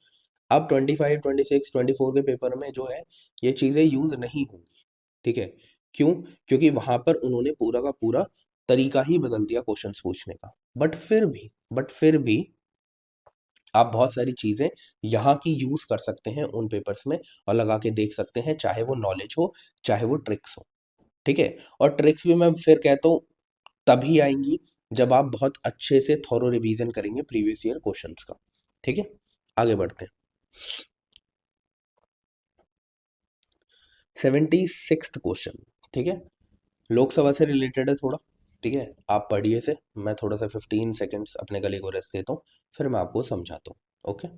अब 25, 26, 24 के पेपर में जो है ये चीजें यूज नहीं होंगी। ठीक है, क्यों? क्योंकि वहां पर उन्होंने पूरा का पूरा तरीका ही बदल दिया क्वेश्चंस पूछने का। बट फिर भी आप बहुत सारी चीजें यहाँ की यूज कर सकते हैं उन पेपर्स में, और लगा के देख सकते हैं, चाहे वो नॉलेज हो चाहे वो ट्रिक्स हो। ठीक है, और ट्रिक्स भी मैं फिर कहता हूँ तभी आएंगी जब आप बहुत अच्छे से थॉरो रिवीजन करेंगे प्रीवियस ईयर क्वेश्चंस का। ठीक है, आगे बढ़ते हैं। 76th question. ठीक है, लोकसभा से रिलेटेड है थोड़ा। ठीक है, आप पढ़िए से, मैं थोड़ा सा 15 सेकेंड्स अपने गले को रेस्ट देता हूँ, फिर मैं आपको समझाता हूँ। ओके,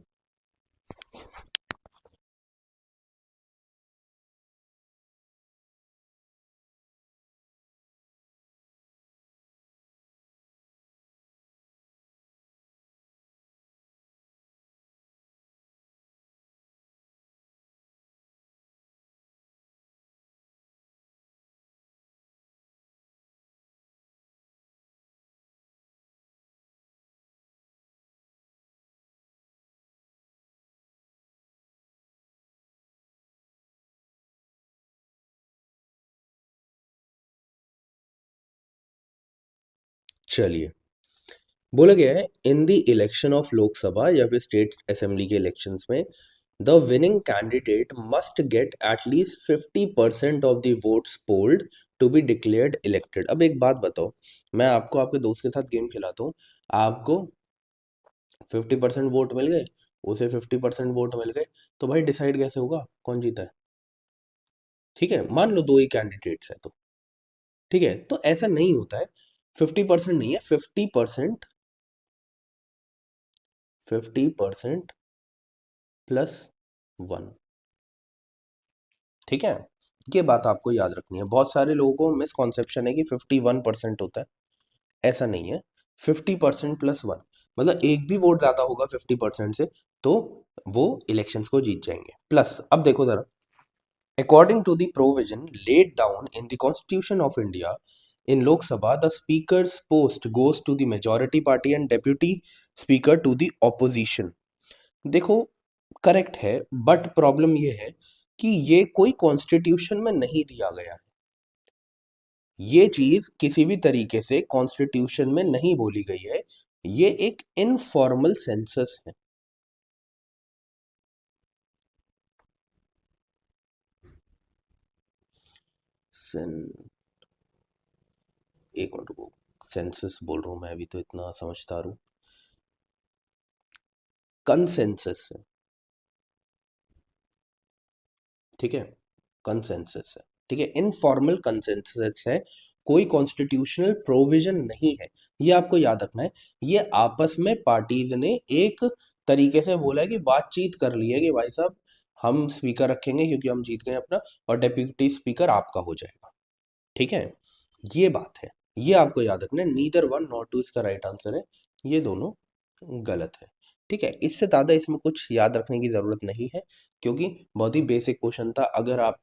चलिए, बोला गया है in the election of Lok Sabha या फिर स्टेट असेंबली के इलेक्शंस में the winning candidate must get at least 50% of the votes polled to be declared elected. अब एक बात बताओ, मैं आपको आपके दोस्त के साथ गेम खिलाता हूँ, आपको 50% वोट मिल गए, उसे 50% वोट मिल गए, तो भाई डिसाइड कैसे होगा कौन जीता है? ठीक है, मान लो दो ही कैंडिडेट्स हैं तो। ठीक है, तो ऐसा नहीं होता है, 50% नहीं है, 50% प्लस वन। ठीक है, ये बात आपको याद रखनी है। बहुत सारे लोगों को मिसकॉन्सेप्शन है कि 51% होता है, ऐसा नहीं है। 50% प्लस वन, मतलब एक भी वोट ज्यादा होगा 50% से तो वो इलेक्शंस को जीत जाएंगे। प्लस अब देखो जरा, according to the provision laid down in the constitution of India, in Lok Sabha, the speaker's post goes to the majority party and deputy speaker to the opposition। देखो, करेक्ट है, but problem ये है कि ये कोई constitution में नहीं दिया गया है। ये चीज किसी भी तरीके से कॉन्स्टिट्यूशन में नहीं बोली गई है, ये एक इनफॉर्मल सेंसस है। सेन एक मिनट को, सेंसस बोल रहा हूं मैं, अभी तो इतना समझदार हूं। कंसेंसस है। ठीक है, कंसेंसस है। ठीक है, इनफॉर्मल कंसेंसस है, कोई कॉन्स्टिट्यूशनल प्रोविजन नहीं है। ये आपको याद रखना है। ये आपस में पार्टीज ने एक तरीके से बोला है कि बातचीत कर ली है कि भाई साहब हम स्पीकर रखेंगे क्योंकि हम जीत गए अपना, और डेप्यूटी स्पीकर आपका हो जाएगा। ठीक है, ये बात है, ये आपको याद रखना है। नीदर वन नॉट टू इसका राइट आंसर है, ये दोनों गलत है। ठीक है, इससे ज़्यादा इसमें कुछ याद रखने की ज़रूरत नहीं है, क्योंकि बहुत ही बेसिक क्वेश्चन था। अगर आप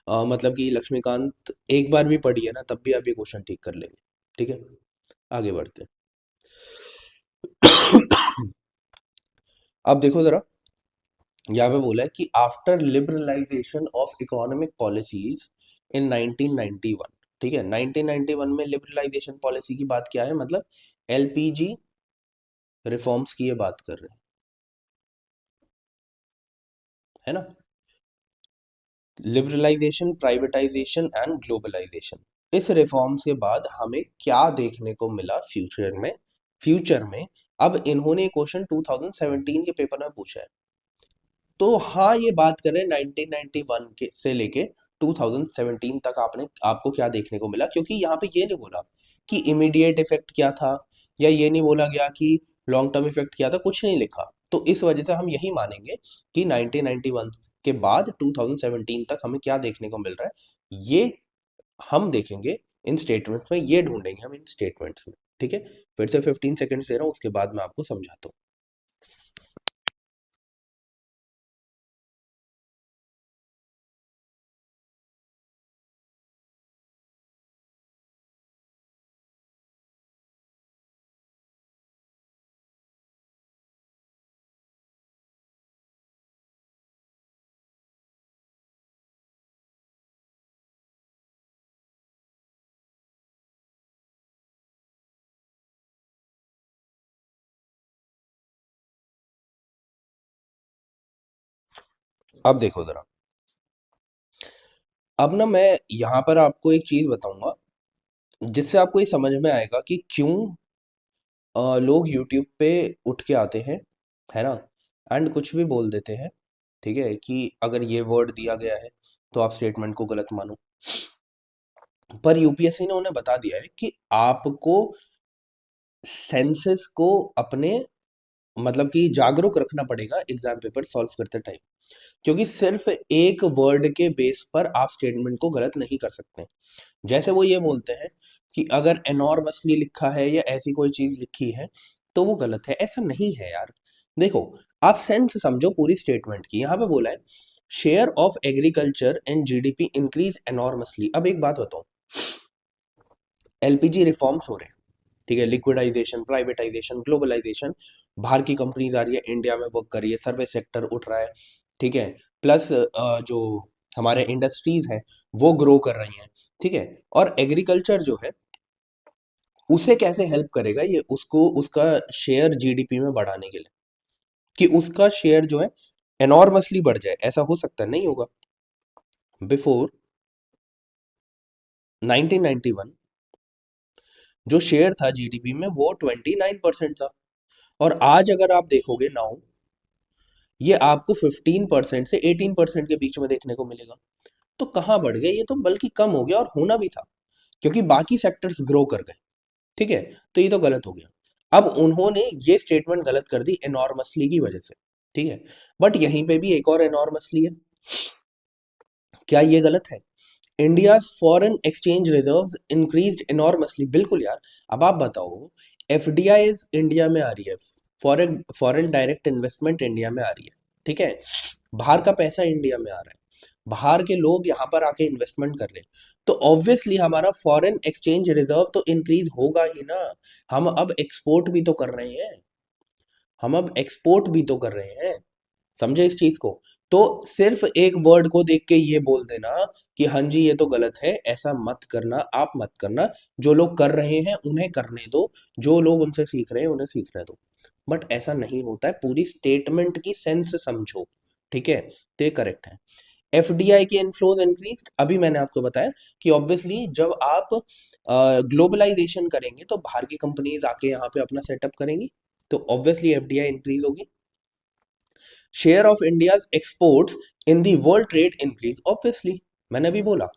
मतलब कि लक्ष्मीकांत एक बार भी पढ़ी है ना, तब भी आप ये क्वेश्चन ठीक कर लेंगे। ठीक है, आगे बढ़ते हैं। अब देखो जरा, यहाँ पे बोला है कि after liberalisation of economic policies in 1991। ठीक है, 1991 में लिबरलाइजेशन पॉलिसी की बात क्या है, मतलब एलपीजी रिफॉर्म्स की ये बात कर रहे हैं, है ना? लिबरलाइजेशन, प्राइवेटाइजेशन एंड ग्लोबलाइजेशन, इस रिफॉर्म्स के बाद हमें क्या देखने को मिला फ्यूचर में। अब इन्होंने क्वेश्चन 2017 के पेपर में पूछा है, तो हाँ ये बात करें 1991 के से लेके 2017 तक आपको क्या देखने को मिला, क्योंकि यहाँ पे ये नहीं बोला कि इमीडिएट इफेक्ट क्या था, या ये नहीं बोला गया कि लॉन्ग टर्म इफेक्ट क्या था, कुछ नहीं लिखा। तो इस वजह से हम यही मानेंगे कि 1991 के बाद 2017 तक हमें क्या देखने को मिल रहा है, ये हम देखेंगे इन स्टेटमेंट्स में, ये ढूंढेंगे हम इन स्टेटमेंट्स में। ठीक है, फिर से 15 सेकंड दे रहा हूँ, उसके बाद मैं आपको समझाता हूँ। अब देखो जरा, अब ना मैं यहाँ पर आपको एक चीज बताऊंगा जिससे आपको ये समझ में आएगा कि क्यों लोग यूट्यूब पे उठ के आते हैं, है ना, एंड कुछ भी बोल देते हैं। ठीक है, कि अगर ये वर्ड दिया गया है तो आप स्टेटमेंट को गलत मानो। पर यूपीएससी ने उन्हें बता दिया है कि आपको सेंसेस को अपने मतलब कि जागरूक रखना पड़ेगा एग्जाम पेपर सॉल्व करते टाइम, क्योंकि सिर्फ एक वर्ड के बेस पर आप स्टेटमेंट को गलत नहीं कर सकते। जैसे वो ये बोलते हैं कि अगर एनॉर्मसली लिखा है या ऐसी कोई चीज लिखी है तो वो गलत है, ऐसा नहीं है यार। देखो, आप सेंस समझो पूरी स्टेटमेंट की। यहाँ पे बोला है share of agriculture and GDP increase enormously. अब एक बात बताओ, एलपीजी रिफॉर्म्स हो रहे हैं, ठीक है, लिक्विडाइजेशन, प्राइवेटाइजेशन, ग्लोबलाइजेशन, बाहर की कंपनीज आ रही है, इंडिया में वर्क कर रही है, सर्विस सेक्टर उठ रहा है, ठीक है, प्लस जो हमारे इंडस्ट्रीज हैं वो ग्रो कर रही हैं, ठीक है। और एग्रीकल्चर जो है उसे कैसे हेल्प करेगा ये, उसको उसका शेयर जीडीपी में बढ़ाने के लिए, कि उसका शेयर जो है एनॉर्मसली बढ़ जाए। ऐसा हो सकता है? नहीं होगा। बिफोर 1991 जो शेयर था जीडीपी में वो 29% था, और आज अगर आप देखोगे नाउ, ये आपको 15% से 18% के बीच में देखने को मिलेगा। तो कहाँ बढ़ गए, ये तो बल्कि कम हो गया, और होना भी था क्योंकि बाकी सेक्टर्स ग्रो कर गए। ठीक है, तो ये तो गलत हो गया। अब उन्होंने ये स्टेटमेंट गलत कर दी एनॉर्मसली की वजह से, ठीक है। बट यहीं पे भी एक और एनॉर्मसली है, क्या ये गलत है? India foreign exchange reserves increased enormously, बिल्कुल यार। अब आप बताओ, एफडीआई इंडिया में आ रही है, foreign foreign direct investment India में आ रही है, ठीक है, बाहर का पैसा इंडिया में आ रहा है, बाहर के लोग यहाँ पर आके इन्वेस्टमेंट कर रहे हैं, तो ऑब्वियसली हमारा फॉरेन एक्सचेंज रिजर्व तो इंक्रीज होगा ही ना। हम अब एक्सपोर्ट भी तो कर रहे हैं, हम अब एक्सपोर्ट भी तो कर रहे हैं, समझे इस चीज को। तो सिर्फ एक वर्ड को देख के ये बोल देना कि हाँ जी ये तो गलत है, ऐसा मत करना, आप मत करना। जो लोग कर रहे हैं उन्हें करने दो, जो लोग उनसे सीख रहे हैं उन्हें सीखने दो। बट ऐसा नहीं होता है, पूरी स्टेटमेंट की सेंस समझो, ठीक है, तो ये करेक्ट है। एफडीआई के इनफ्लोज इंक्रीज, अभी मैंने आपको बताया कि ऑब्वियसली जब आप ग्लोबलाइजेशन करेंगे तो बाहर की कंपनीज आके यहाँ पे अपना सेटअप करेंगी, तो ऑब्वियसली एफडीआई इंक्रीज होगी। Share of India's exports in the world trade increase, obviously मैंने अभी बोला,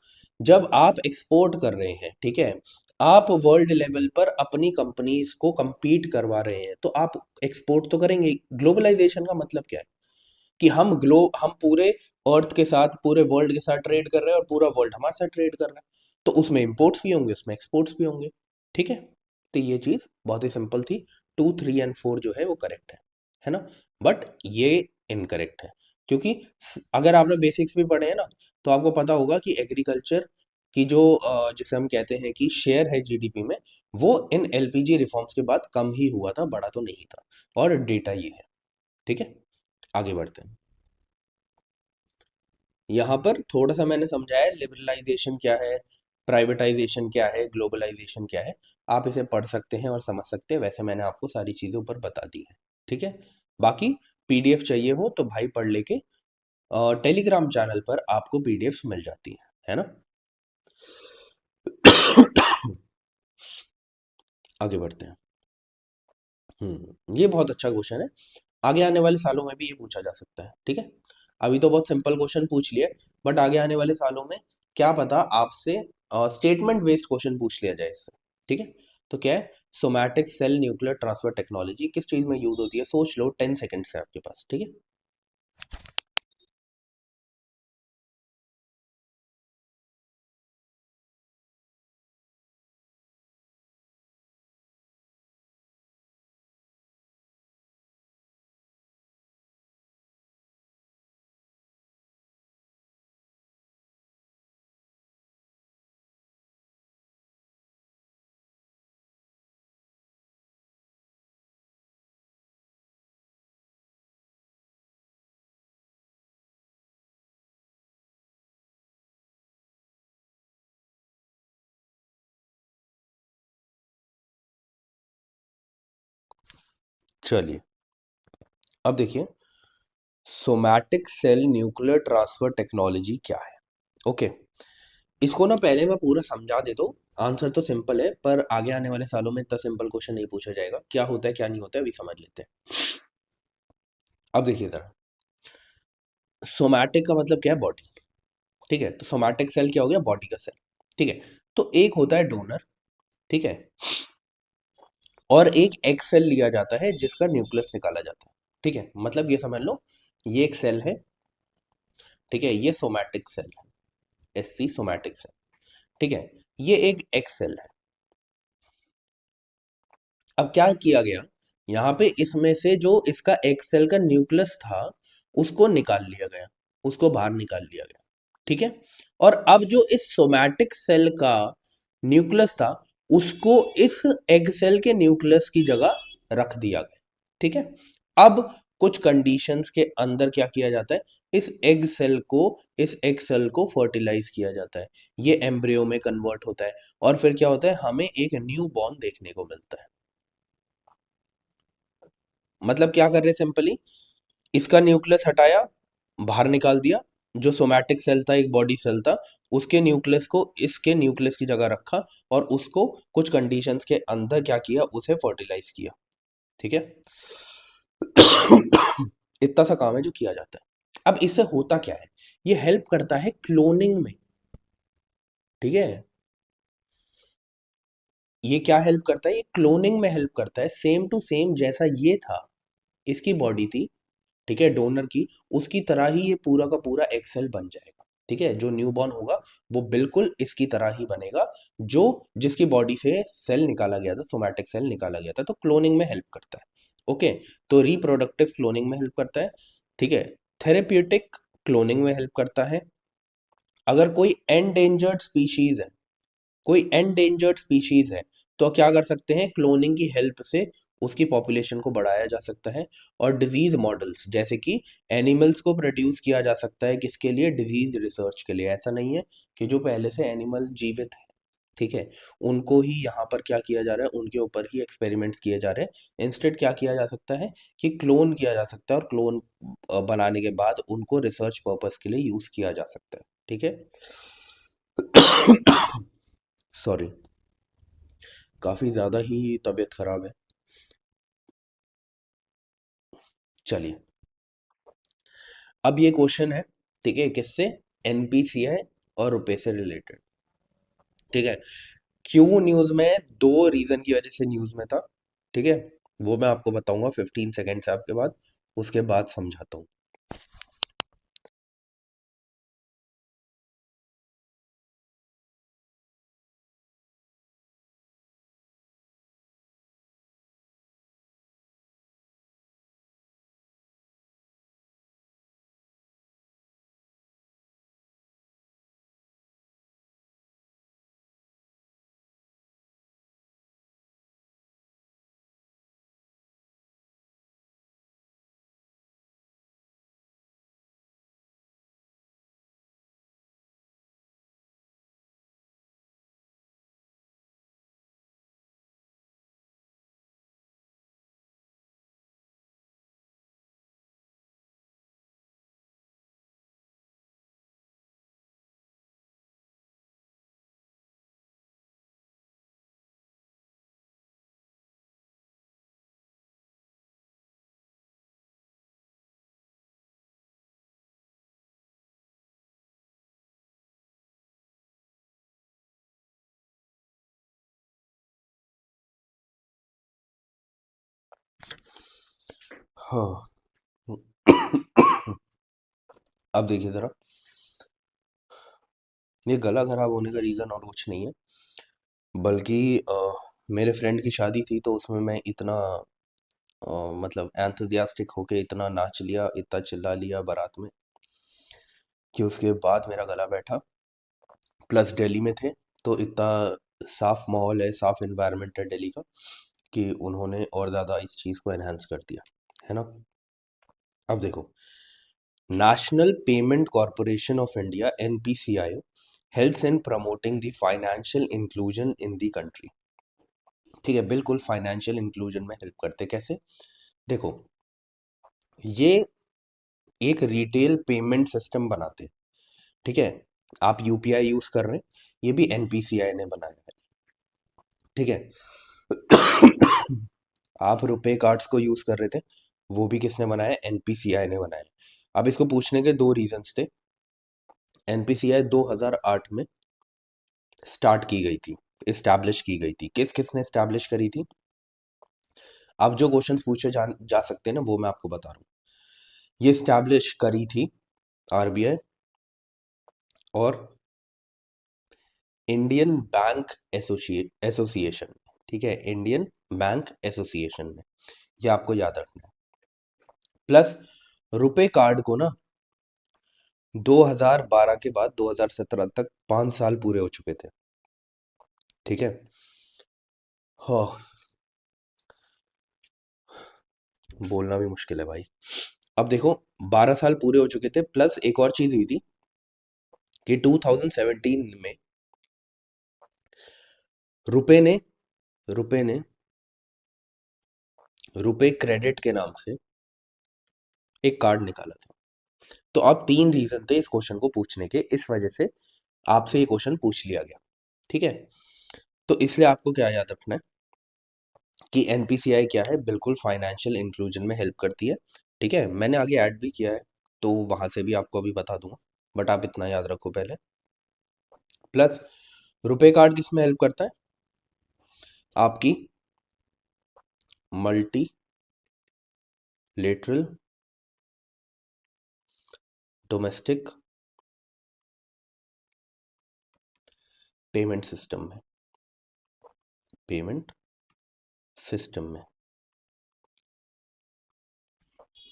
जब आप एक्सपोर्ट कर रहे हैं, ठीक है, आप वर्ल्ड लेवल पर अपनी कंपनीज को compete करवा रहे हैं, तो आप एक्सपोर्ट तो करेंगे। ग्लोबलाइजेशन का मतलब क्या है? कि हम पूरे अर्थ के साथ, पूरे वर्ल्ड के साथ ट्रेड कर रहे हैं, और पूरा वर्ल्ड हमारे साथ ट्रेड कर रहा है, तो उसमें इंपोर्ट्स भी होंगे, उसमें एक्सपोर्ट्स भी होंगे, ठीक है। तो ये चीज बहुत ही सिंपल थी, 2, 3 एंड 4 जो है वो करेक्ट है ना। बट ये इनकरेक्ट है, क्योंकि अगर आपने बेसिक्स भी पढ़े हैं ना, तो आपको पता होगा कि एग्रीकल्चर की जो जिसे हम कहते हैं कि शेयर है जीडीपी में, वो इन एलपीजी रिफॉर्म्स के बाद कम ही हुआ था, बड़ा तो नहीं था, और डेटा ये है। ठीक है, आगे बढ़ते हैं। यहाँ पर थोड़ा सा मैंने समझाया लिबरलाइजेशन क्या है, प्राइवेटाइजेशन क्या है, ग्लोबलाइजेशन क्या है। आप इसे पढ़ सकते हैं और समझ सकते हैं, वैसे मैंने आपको सारी चीज़ें ऊपर बता दी हैं, ठीक है। बाकी पीडीएफ चाहिए हो तो भाई पढ़ लेके टेलीग्राम चैनल पर आपको पीडीएफ मिल जाती है ना। आगे बढ़ते हैं। ये बहुत अच्छा क्वेश्चन है, आगे आने वाले सालों में भी ये पूछा जा सकता है, ठीक है। अभी तो बहुत सिंपल क्वेश्चन पूछ लिया, बट आगे आने वाले सालों में क्या पता आपसे स्टेटमेंट बेस्ड क्वेश्चन पूछ लिया जाए इससे, ठीक है। तो क्या है, somatic cell nuclear transfer technology किस चीज में यूज होती है, सोच लो, 10 सेकेंड्स है आपके पास, ठीक है। चलिए, अब देखिए, somatic cell nuclear transfer technology क्या है। ओके, इसको ना पहले मैं पूरा समझा देता हूँ। आंसर तो सिंपल है, पर आगे आने वाले सालों में इतना सिंपल क्वेश्चन नहीं पूछा जाएगा। क्या होता है क्या नहीं होता है अभी समझ लेते हैं। अब देखिए जरा, सोमैटिक का मतलब क्या है, बॉडी, ठीक है। तो सोमैटिक सेल क्या हो गया, बॉडी का सेल, ठीक है। तो एक होता है डोनर, ठीक है, और एक एग सेल लिया जाता है जिसका न्यूक्लियस निकाला जाता है, ठीक है। मतलब ये समझ लो, ये एक सेल है, ठीक है, ये सोमैटिक सेल है, एससी सोमैटिक सेल, ठीक है। ये एक एग सेल है। अब क्या किया गया, यहाँ पे इसमें से जो इसका एग सेल का न्यूक्लियस था उसको निकाल लिया गया, उसको बाहर निकाल लिया गया, ठीक है। और अब जो इस सोमैटिक सेल का न्यूक्लियस था उसको इस एग सेल के न्यूक्लियस की जगह रख दिया गया, ठीक है। अब कुछ कंडीशंस के अंदर क्या किया जाता है, इस एग सेल को फर्टिलाइज किया जाता है, ये एम्ब्रियो में कन्वर्ट होता है, और फिर क्या होता है, हमें एक न्यू बॉर्न देखने को मिलता है। मतलब क्या कर रहे, सिंपली इसका न्यूक्लियस हटाया, बाहर निकाल दिया, जो सोमैटिक सेल था, एक बॉडी सेल था, उसके न्यूक्लियस को इसके न्यूक्लियस की जगह रखा, और उसको कुछ कंडीशंस के अंदर क्या किया, उसे फर्टिलाइज किया, ठीक है। इतना सा काम है जो किया जाता है। अब इससे होता क्या है, ये हेल्प करता है क्लोनिंग में, ठीक है। ये क्या हेल्प करता है, ये क्लोनिंग में हेल्प करता है, सेम टू सेम जैसा ये था, इसकी बॉडी थी, ठीक है, डोनर की, उसकी तरह ही ये पूरा का पूरा एक्सेल बन जाएगा, ठीक है। जो न्यूबॉर्न होगा वो बिल्कुल इसकी तरह ही बनेगा, जो जिसकी बॉडी से सेल निकाला गया था, सोमैटिक सेल निकाला गया था। तो क्लोनिंग में हेल्प करता है, ओके। तो रिप्रोडक्टिव क्लोनिंग में हेल्प करता है, ठीक है। थेरेप्यूटिक क्लोनिंग में हेल्प करता है। अगर कोई एंडेंजर्ड स्पीशीज है, कोई एंडेंजर्ड स्पीशीज है, तो क्या कर सकते हैं, क्लोनिंग की हेल्प से उसकी पॉपुलेशन को बढ़ाया जा सकता है। और डिजीज मॉडल्स, जैसे कि एनिमल्स को प्रोड्यूस किया जा सकता है, किसके लिए, डिजीज रिसर्च के लिए। ऐसा नहीं है कि जो पहले से एनिमल जीवित है, ठीक है, उनको ही यहाँ पर क्या किया जा रहा है, उनके ऊपर ही एक्सपेरिमेंट्स किए जा रहे हैं। इंस्टेड क्या किया जा सकता है कि क्लोन किया जा सकता है, और क्लोन बनाने के बाद उनको रिसर्च पर्पस के लिए यूज किया जा सकता है, ठीक है। सॉरी, काफ़ी ज़्यादा ही तबीयत खराब है। चलिए, अब ये क्वेश्चन है, ठीक है, किससे, एनपीसीआई और रुपए से रिलेटेड, ठीक है। क्यों न्यूज़ में, दो रीज़न की वजह से न्यूज़ में था, ठीक है, वो मैं आपको बताऊंगा 15 सेकेंड से आपके बाद, उसके बाद समझाता हूँ। हाँ। अब देखिए ज़रा, ये गला खराब होने का रीज़न और कुछ नहीं है, बल्कि मेरे फ्रेंड की शादी थी तो उसमें मैं इतना मतलब एंथुसियास्टिक होके इतना नाच लिया, इतना चिल्ला लिया बारात में, कि उसके बाद मेरा गला बैठा। प्लस दिल्ली में थे, तो इतना साफ माहौल है, साफ एनवायरनमेंट है दिल्ली का, कि उन्होंने और ज़्यादा इस चीज़ को एनहांस कर दिया, है ना। अब देखो, national payment corporation of India (NPCI) helps in promoting the financial inclusion in the country. ठीक है, बिल्कुल फाइनेंशियल इंक्लूजन में हेल्प करते। कैसे? देखो, ये एक रिटेल पेमेंट सिस्टम बनाते हैं। ठीक है, आप यूपीआई यूज कर रहे हैं, ये भी एनपीसीआई ने बनाया है। ठीक है। आप रुपए कार्ड्स को यूज कर रहे थे, वो भी किसने बनाया? एनपीसीआई ने बनाया। अब इसको पूछने के दो रीजंस थे। एनपीसीआई 2008 में स्टार्ट की गई थी, इस्टेब्लिश की गई थी। किस किसने इस्टेब्लिश करी थी? अब जो क्वेश्चन पूछे जा सकते हैं ना, वो मैं आपको बता रहा हूँ। ये इस्टेब्लिश करी थी आरबीआई और इंडियन बैंक एसोसिएशन। ठीक है, इंडियन बैंक एसोसिएशन में, ये आपको याद रखना है। प्लस रुपए कार्ड को ना 2012 के बाद 2017 तक 5 साल पूरे हो चुके थे। ठीक है। हाँ, बोलना भी मुश्किल है भाई। अब देखो, 12 साल पूरे हो चुके थे, प्लस एक और चीज हुई थी कि 2017 में रुपए ने रुपए ने रुपए क्रेडिट के नाम से एक कार्ड निकाला था। तो अब तीन रीजन थे इस क्वेश्चन को पूछने के, इस वजह से आपसे ये क्वेश्चन पूछ लिया गया। ठीक है, तो इसलिए आपको क्या याद रखना है कि एनपीसीआई क्या है? बिल्कुल फाइनेंशियल इंक्लूजन में हेल्प करती है। ठीक है, मैंने आगे ऐड भी किया है, तो वहां से भी आपको अभी बता दूंगा, बट आप इतना याद रखो पहले। प्लस रुपए कार्ड किस में हेल्प करता है? आपकी multi lateral domestic payment system में, पेमेंट सिस्टम में।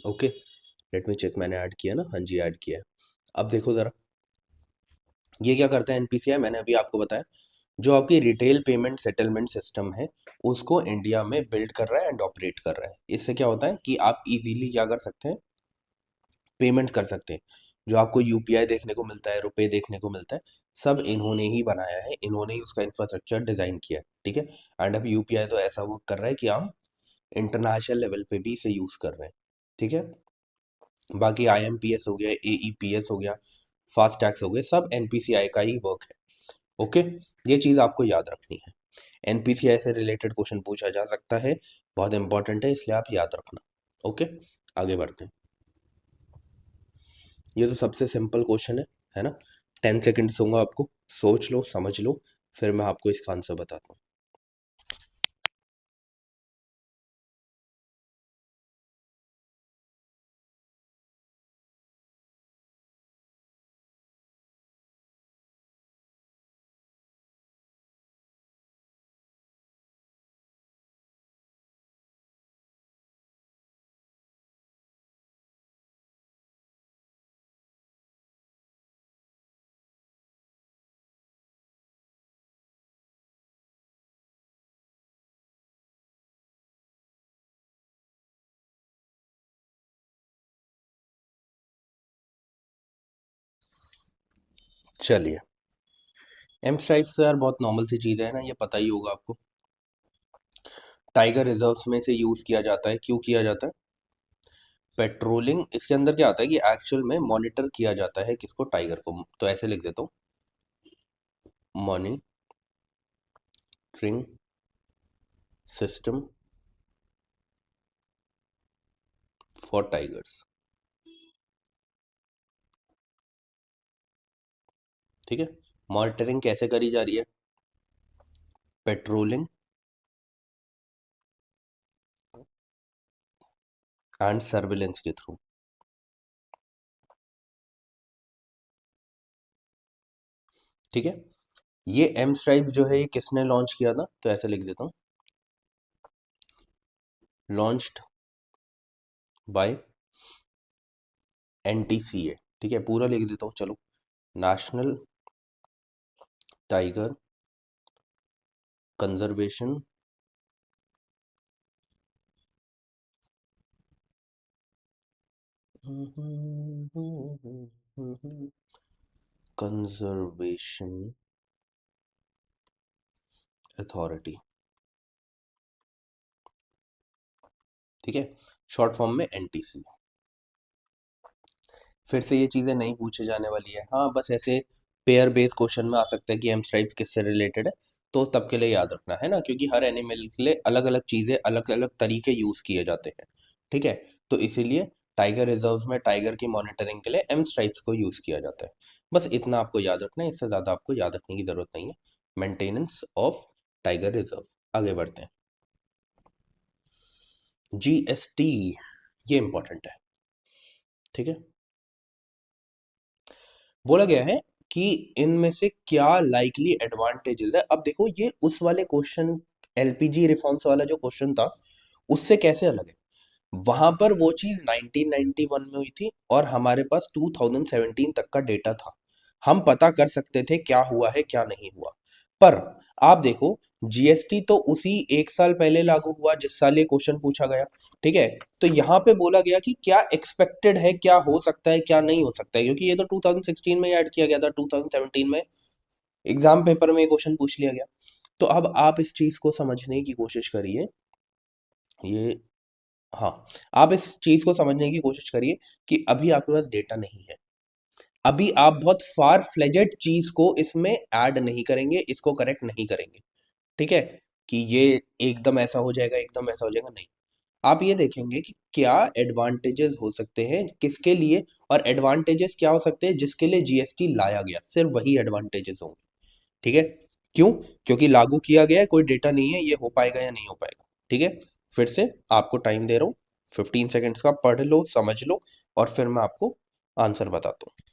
ओके, लेट मी चेक, मैंने ऐड किया ना? हाँ जी, ऐड किया है। अब देखो जरा, ये क्या करता है एनपीसीआई? मैंने अभी आपको बताया, जो आपकी रिटेल पेमेंट सेटलमेंट सिस्टम है, उसको इंडिया में बिल्ड कर रहा है एंड ऑपरेट कर रहा है। इससे क्या होता है कि आप इजीली क्या कर सकते हैं? पेमेंट कर सकते हैं। जो आपको यूपीआई देखने को मिलता है, रुपए देखने को मिलता है, सब इन्होंने ही बनाया है, इन्होंने ही उसका इंफ्रास्ट्रक्चर डिजाइन किया है। ठीक है, एंड अब यूपीआई तो ऐसा वर्क कर रहा है कि हम इंटरनेशनल लेवल पे भी इसे यूज कर रहे हैं। ठीक है, बाकी आईएमपीएस हो गया, एईपीएस हो गया, फास्ट टैक्स हो गए, सब एनपीसीआई का ही वर्क है। ओके, ये चीज आपको याद रखनी है। एनपीसीआई से रिलेटेड क्वेश्चन पूछा जा सकता है, बहुत इंपॉर्टेंट है, इसलिए आप याद रखना। ओके, आगे बढ़ते हैं। ये तो सबसे सिंपल क्वेश्चन है ना। 10 सेकेंड दूंगा आपको, सोच लो, समझ लो, फिर मैं आपको इसका आंसर बताता हूँ। चलिए, एम स्ट्राइप्स तो यार बहुत नॉर्मल सी चीज़ है ना, ये पता ही होगा आपको। टाइगर रिजर्व्स में से यूज़ किया जाता है। क्यों किया जाता है? पेट्रोलिंग, इसके अंदर क्या आता है कि एक्चुअल में मॉनिटर किया जाता है किसको? टाइगर को। तो ऐसे लिख देता हूँ, मॉनिटरिंग सिस्टम फॉर टाइगर्स। ठीक है, मॉनिटरिंग कैसे करी जा रही है? पेट्रोलिंग एंड सर्विलेंस के थ्रू। ठीक है, ये एम स्ट्राइप जो है ये किसने लॉन्च किया था, तो ऐसे लिख देता हूँ, लॉन्च्ड बाय एनटीसीए। ठीक है, पूरा लिख देता हूँ, चलो, national tiger conservation conservation authority. ठीक है, शॉर्ट फॉर्म में एनटीसी। फिर से ये चीज़ें नहीं पूछे जाने वाली है, हाँ बस ऐसे पेयर बेस्ड क्वेश्चन में आ सकता है कि एम स्ट्राइप किससे रिलेटेड है, तो तब के लिए याद रखना है ना, क्योंकि हर एनिमल के लिए अलग अलग चीज़ें, अलग अलग तरीके यूज़ किए जाते हैं। ठीक है, तो इसीलिए टाइगर रिजर्व्स में टाइगर की मॉनिटरिंग के लिए एम स्ट्राइप्स को यूज़ किया जाता है। बस इतना आपको याद रखना है, इससे ज़्यादा आपको याद रखने की ज़रूरत नहीं है। Maintenance of tiger reserve. आगे बढ़ते हैं। जीएसटी, ये इंपॉर्टेंट है। ठीक है, बोला गया है कि इनमें से क्या लाइकली एडवांटेजेस है। अब देखो, ये उस वाले क्वेश्चन, एलपीजी रिफॉर्म्स वाला जो क्वेश्चन था, उससे कैसे अलग है। वहां पर वो चीज 1991 में हुई थी और हमारे पास 2017 तक का डेटा था। हम पता कर सकते थे क्या हुआ है क्या नहीं हुआ। पर आप देखो, जीएसटी तो उसी एक साल पहले लागू हुआ जिस साल ये क्वेश्चन पूछा गया। ठीक है, तो यहाँ पे बोला गया कि क्या एक्सपेक्टेड है, क्या हो सकता है, क्या नहीं हो सकता है, क्योंकि ये तो 2016 में ऐड किया गया था, 2017 में एग्जाम पेपर में ये क्वेश्चन पूछ लिया गया। तो अब आप इस चीज को समझने की कोशिश करिए, ये, हाँ, आप इस चीज को समझने की कोशिश करिए कि अभी आपके पास डेटा नहीं है। अभी आप बहुत फार फ्लेजेड चीज को इसमें ऐड नहीं करेंगे, इसको करेक्ट नहीं करेंगे। ठीक है, कि ये एकदम ऐसा हो जाएगा, एकदम ऐसा हो जाएगा, नहीं। आप ये देखेंगे कि क्या एडवांटेजेस हो सकते हैं किसके लिए, और एडवांटेजेस क्या हो सकते हैं जिसके लिए जीएसटी लाया गया, सिर्फ वही एडवांटेजेस होंगे। ठीक है, क्यों? क्योंकि लागू किया गया है, कोई डेटा नहीं है, ये हो पाएगा या नहीं हो पाएगा। ठीक है, फिर से आपको टाइम दे रहा हूँ, 15 सेकेंड्स का, पढ़ लो, समझ लो, और फिर मैं आपको आंसर बताता हूँ।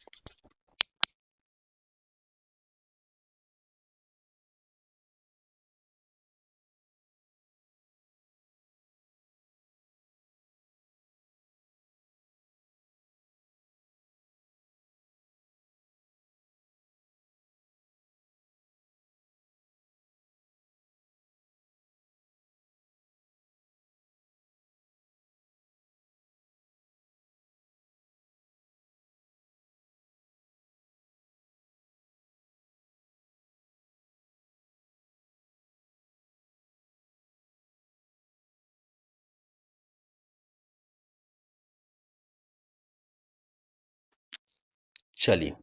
चलिए,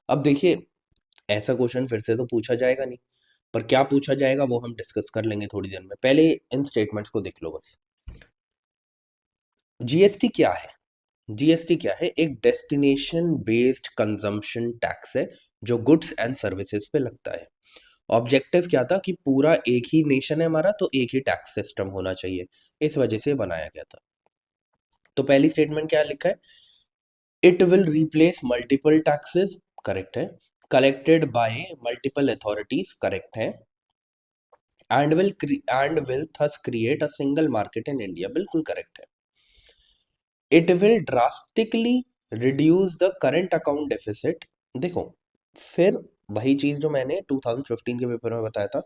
अब देखिए, ऐसा क्वेश्चन फिर से तो पूछा जाएगा नहीं, पर क्या पूछा जाएगा वो हम डिस्कस कर लेंगे थोड़ी देर में। पहले इन स्टेटमेंट्स को देख लो बस। जीएसटी क्या है? जीएसटी क्या है? एक डेस्टिनेशन बेस्ड कंजम्पशन टैक्स है जो गुड्स एंड सर्विसेज पे लगता है। ऑब्जेक्टिव क्या था कि पूरा एक ही नेशन है हमारा, तो एक ही टैक्स सिस्टम होना चाहिए, इस वजह से बनाया गया था। तो पहली स्टेटमेंट क्या लिखा है? It will replace multiple taxes, correct है। Collected by multiple authorities, correct है। And will thus create a single market in India, बिल्कुल करेक्ट है। It will drastically reduce the current account deficit. देखो, फिर वही चीज जो मैंने 2015 के पेपर में बताया था,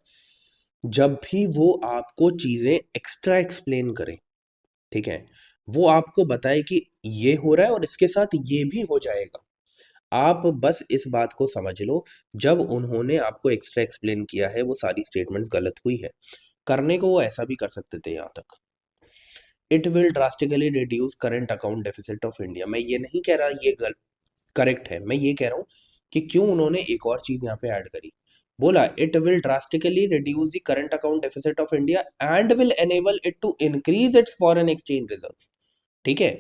जब भी वो आपको चीजें एक्स्ट्रा एक्सप्लेन करे, ठीक है, वो आपको बताए कि ये हो रहा है और इसके साथ ये भी हो जाएगा, आप बस इस बात को समझ लो, जब उन्होंने आपको एक्स्ट्रा एक्सप्लेन किया है वो सारी स्टेटमेंट्स गलत हुई है। करने को वो ऐसा भी कर सकते थे यहाँ तक, it will drastically reduce current account deficit of India. मैं ये नहीं कह रहा ये करेक्ट है, मैं ये कह रहा हूँ कि क्यों उन्होंने एक और चीज यहाँ पे ऐड करी। बोला it will drastically reduce the current account deficit of India and will enable it to increase its foreign exchange reserve. ठीक है,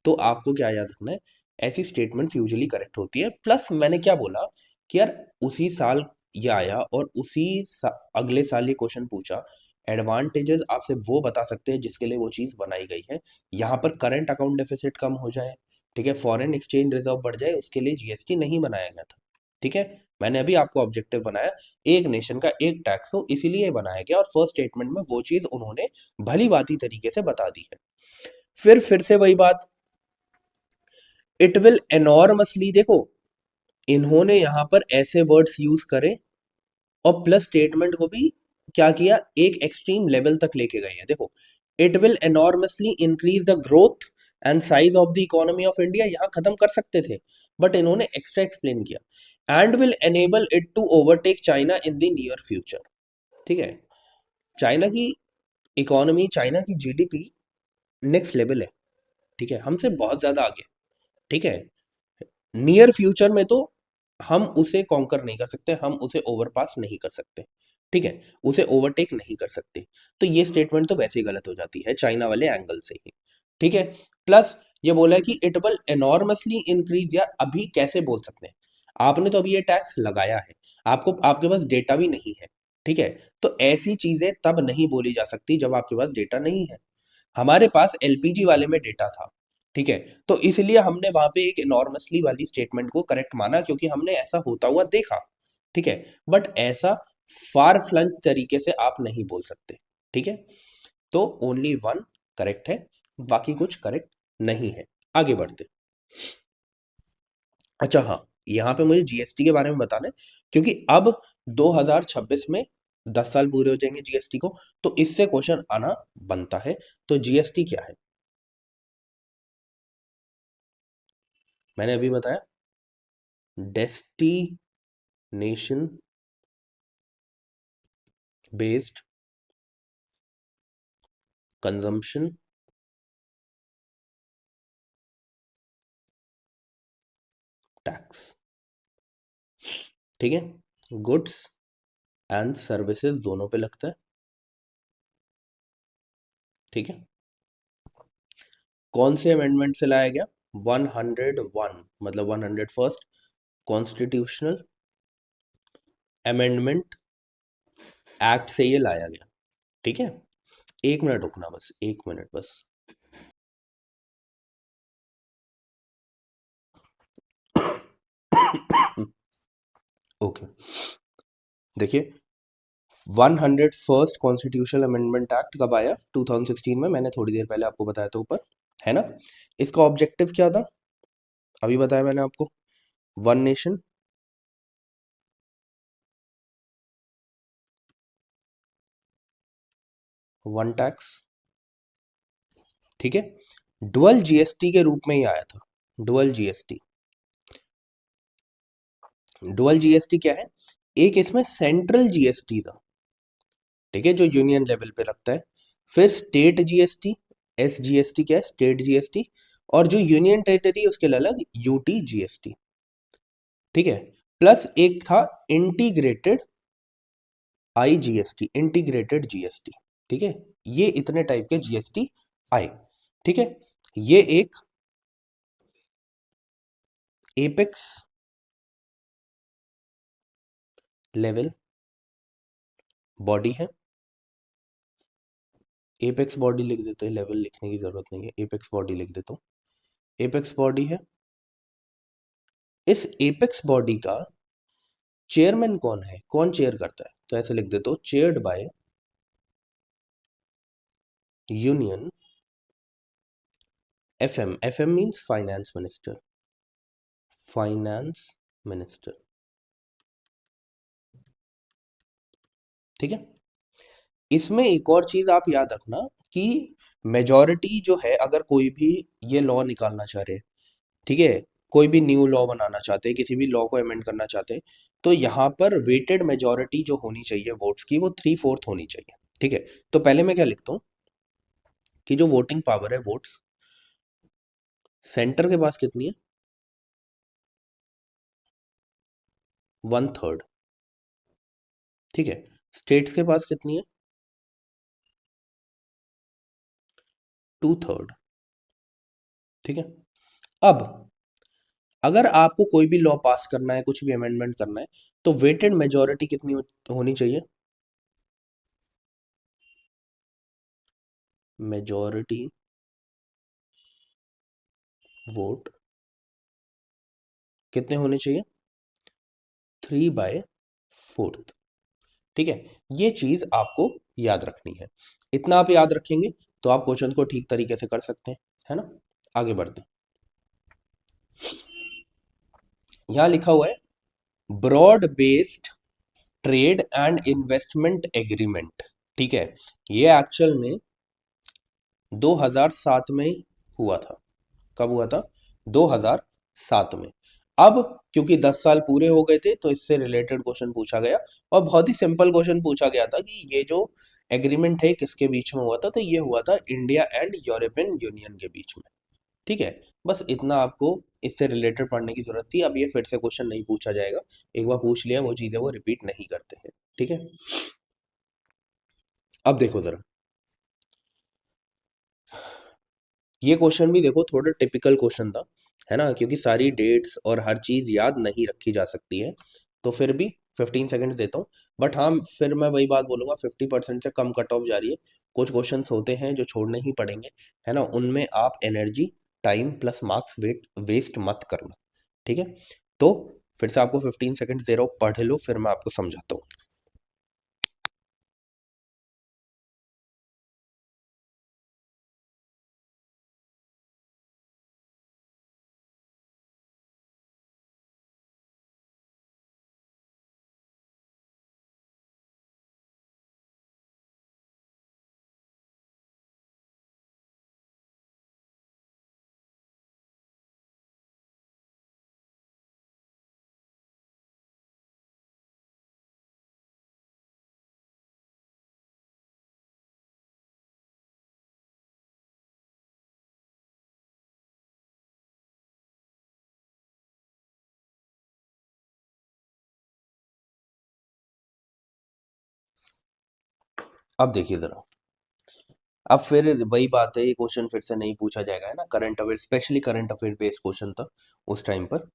तो आपको क्या याद रखना है, ऐसी स्टेटमेंट यूजुअली करेक्ट होती है। प्लस मैंने क्या बोला कि यार, उसी साल ये आया और अगले साल ये क्वेश्चन पूछा, एडवांटेजेस आपसे वो बता सकते हैं जिसके लिए वो चीज़ बनाई गई है। यहाँ पर करंट अकाउंट डेफिसिट कम हो जाए, ठीक है, फॉरेन एक्सचेंज रिजर्व बढ़ जाए, उसके लिए जीएसटी नहीं बनाया गया था। ठीक है, मैंने अभी आपको ऑब्जेक्टिव बनाया, एक नेशन का एक टैक्स हो, इसीलिए बनाया गया, और फर्स्ट स्टेटमेंट में वो चीज़ उन्होंने भली भांति तरीके से बता दी है। फिर से वही बात, इट विल एनॉर्मसली, देखो इन्होंने यहां पर ऐसे वर्ड्स यूज करे और प्लस स्टेटमेंट को भी क्या किया, एक एक्सट्रीम लेवल तक लेके गए हैं। देखो, it will enormously increase the growth and size of the economy of India, यहां खत्म कर सकते थे, बट इन्होंने एक्स्ट्रा एक्सप्लेन किया, and will enable it to overtake China in the near future. ठीक है, चाइना की इकोनॉमी, चाइना की जीडीपी नेक्स्ट लेवल है, ठीक है, हमसे बहुत ज्यादा आगे, ठीक है, नियर फ्यूचर में तो हम उसे कॉन्कर नहीं कर सकते, हम उसे ओवरपास नहीं कर सकते, ठीक है, उसे ओवरटेक नहीं कर सकते। तो ये स्टेटमेंट तो वैसे ही गलत हो जाती है चाइना वाले एंगल से ही, ठीक है। प्लस ये बोला है कि इट विल एनॉर्मसली इंक्रीज, या अभी कैसे बोल सकते हैं, आपने तो अभी ये टैक्स लगाया है, आपको, आपके पास डेटा भी नहीं है, ठीक है, तो ऐसी चीजें तब नहीं बोली जा सकती जब आपके पास डेटा नहीं है। हमारे पास एलपीजी वाले में डेटा था, ठीक है, तो इसलिए हमने वहां पे एक इनॉर्मसली वाली स्टेटमेंट को करेक्ट माना, क्योंकि हमने ऐसा होता हुआ देखा, ठीक है, बट ऐसा फार फ्लंग तरीके से आप नहीं बोल सकते, ठीक है। तो ओनली वन करेक्ट है, बाकी कुछ करेक्ट नहीं है। आगे बढ़ते, अच्छा हाँ, यहाँ पे मुझे जीएसटी के बारे में बताना है, क्योंकि अब 2026 में 10 साल पूरे हो जाएंगे जीएसटी को, तो इससे क्वेश्चन आना बनता है। तो जीएसटी क्या है, मैंने अभी बताया, डेस्टिनेशन बेस्ड कंजम्पशन टैक्स, ठीक है, गुड्स एंड सर्विसेज दोनों पे लगता है, ठीक है। कौन से अमेंडमेंट से लाया गया, 101, मतलब 101st कॉन्स्टिट्यूशनल अमेंडमेंट एक्ट से ये लाया गया, ठीक है। एक मिनट रुकना, बस एक मिनट बस। ओके, देखिए, 101st कॉन्स्टिट्यूशनल अमेंडमेंट एक्ट कब आया, 2016 में, मैंने थोड़ी देर पहले आपको बताया था ऊपर, है ना। इसका ऑब्जेक्टिव क्या था, अभी बताया मैंने आपको, वन नेशन वन टैक्स, ठीक है, डुअल जीएसटी के रूप में ही आया था। डुअल जीएसटी, डुअल जीएसटी क्या है, एक इसमें सेंट्रल जीएसटी था, ठीक है, जो यूनियन लेवल पे लगता है, फिर स्टेट जीएसटी, एसजीएसटी क्या है, स्टेट जीएसटी, और जो यूनियन टेरिटरी उसके लिए अलग यूटी जीएसटी, ठीक है, प्लस एक था इंटीग्रेटेड आईजीएसटी, इंटीग्रेटेड जीएसटी, ठीक है, ये इतने टाइप के जीएसटी आए, ठीक है। ये एक एपेक्स लेवल बॉडी है, एपेक्स बॉडी लिख देते हैं, लेवल लिखने की जरूरत नहीं है, एपेक्स बॉडी लिख देता हूँ, एपेक्स बॉडी है। इस एपेक्स बॉडी का चेयरमैन कौन है, कौन चेयर करता है, तो ऐसे लिख देता हूँ, chaired by union FM, FM means finance minister, finance minister, ठीक है। इसमें एक और चीज आप याद रखना कि मेजॉरिटी जो है, अगर कोई भी ये लॉ निकालना चाह रहे हैं, ठीक है, कोई भी न्यू लॉ बनाना चाहते हैं, किसी भी लॉ को अमेंड करना चाहते हैं, तो यहाँ पर वेटेड मेजॉरिटी जो होनी चाहिए वोट्स की, वो 3/4 होनी चाहिए, ठीक है। तो पहले मैं क्या लिखता हूँ कि जो वोटिंग पावर है, वोट्स सेंटर के पास कितनी है, 1/3, ठीक है, स्टेट्स के पास कितनी है, 2/3, ठीक है। अब अगर आपको कोई भी लॉ पास करना है, कुछ भी अमेंडमेंट करना है, तो वेटेड मेजॉरिटी कितनी होनी चाहिए, मेजॉरिटी वोट कितने होने चाहिए? 3/4। ठीक है, ये चीज आपको याद रखनी है। इतना आप याद रखेंगे तो आप क्वेश्चन को ठीक तरीके से कर सकते हैं, है ना। आगे बढ़ते हैं। यहां लिखा हुआ है broad based trade and investment agreement. ठीक है, ये एक्चुअल में 2007 में हुआ था। कब हुआ था? 2007 में। अब क्योंकि 10 साल पूरे हो गए थे तो इससे रिलेटेड क्वेश्चन पूछा गया, और बहुत ही सिंपल क्वेश्चन पूछा गया था कि ये जो एग्रीमेंट है किसके बीच में हुआ था, तो ये हुआ था इंडिया एंड यूरोपियन यूनियन के बीच में। ठीक है, बस इतना आपको इससे रिलेटेड पढ़ने की जरूरत थी। अब ये फिर से क्वेश्चन नहीं पूछा जाएगा, एक बार पूछ लिया वो चीजें वो रिपीट नहीं करते हैं। ठीक है, अब देखो जरा, ये क्वेश्चन भी देखो थोड़ा टिपिकल क्वेश्चन था, है ना, क्योंकि सारी डेट्स और हर चीज याद नहीं रखी जा सकती है, तो फिर भी 15 सेकंड देता हूँ। बट हाँ, फिर मैं वही बात बोलूंगा, 50% से कम कट ऑफ जा रही है। कुछ क्वेश्चंस होते हैं जो छोड़ने ही पड़ेंगे, है ना, उनमें आप energy, time plus marks waste मत करना। ठीक है, तो फिर से आपको 15 सेकंड दे रहा हूँ, पढ़ लो, फिर मैं आपको समझाता हूँ। अब देखिए जरा, अब फिर वही बात है, ये क्वेश्चन फिर से नहीं पूछा जाएगा, है ना, current affair, specially current affair based question था उस टाइम पर।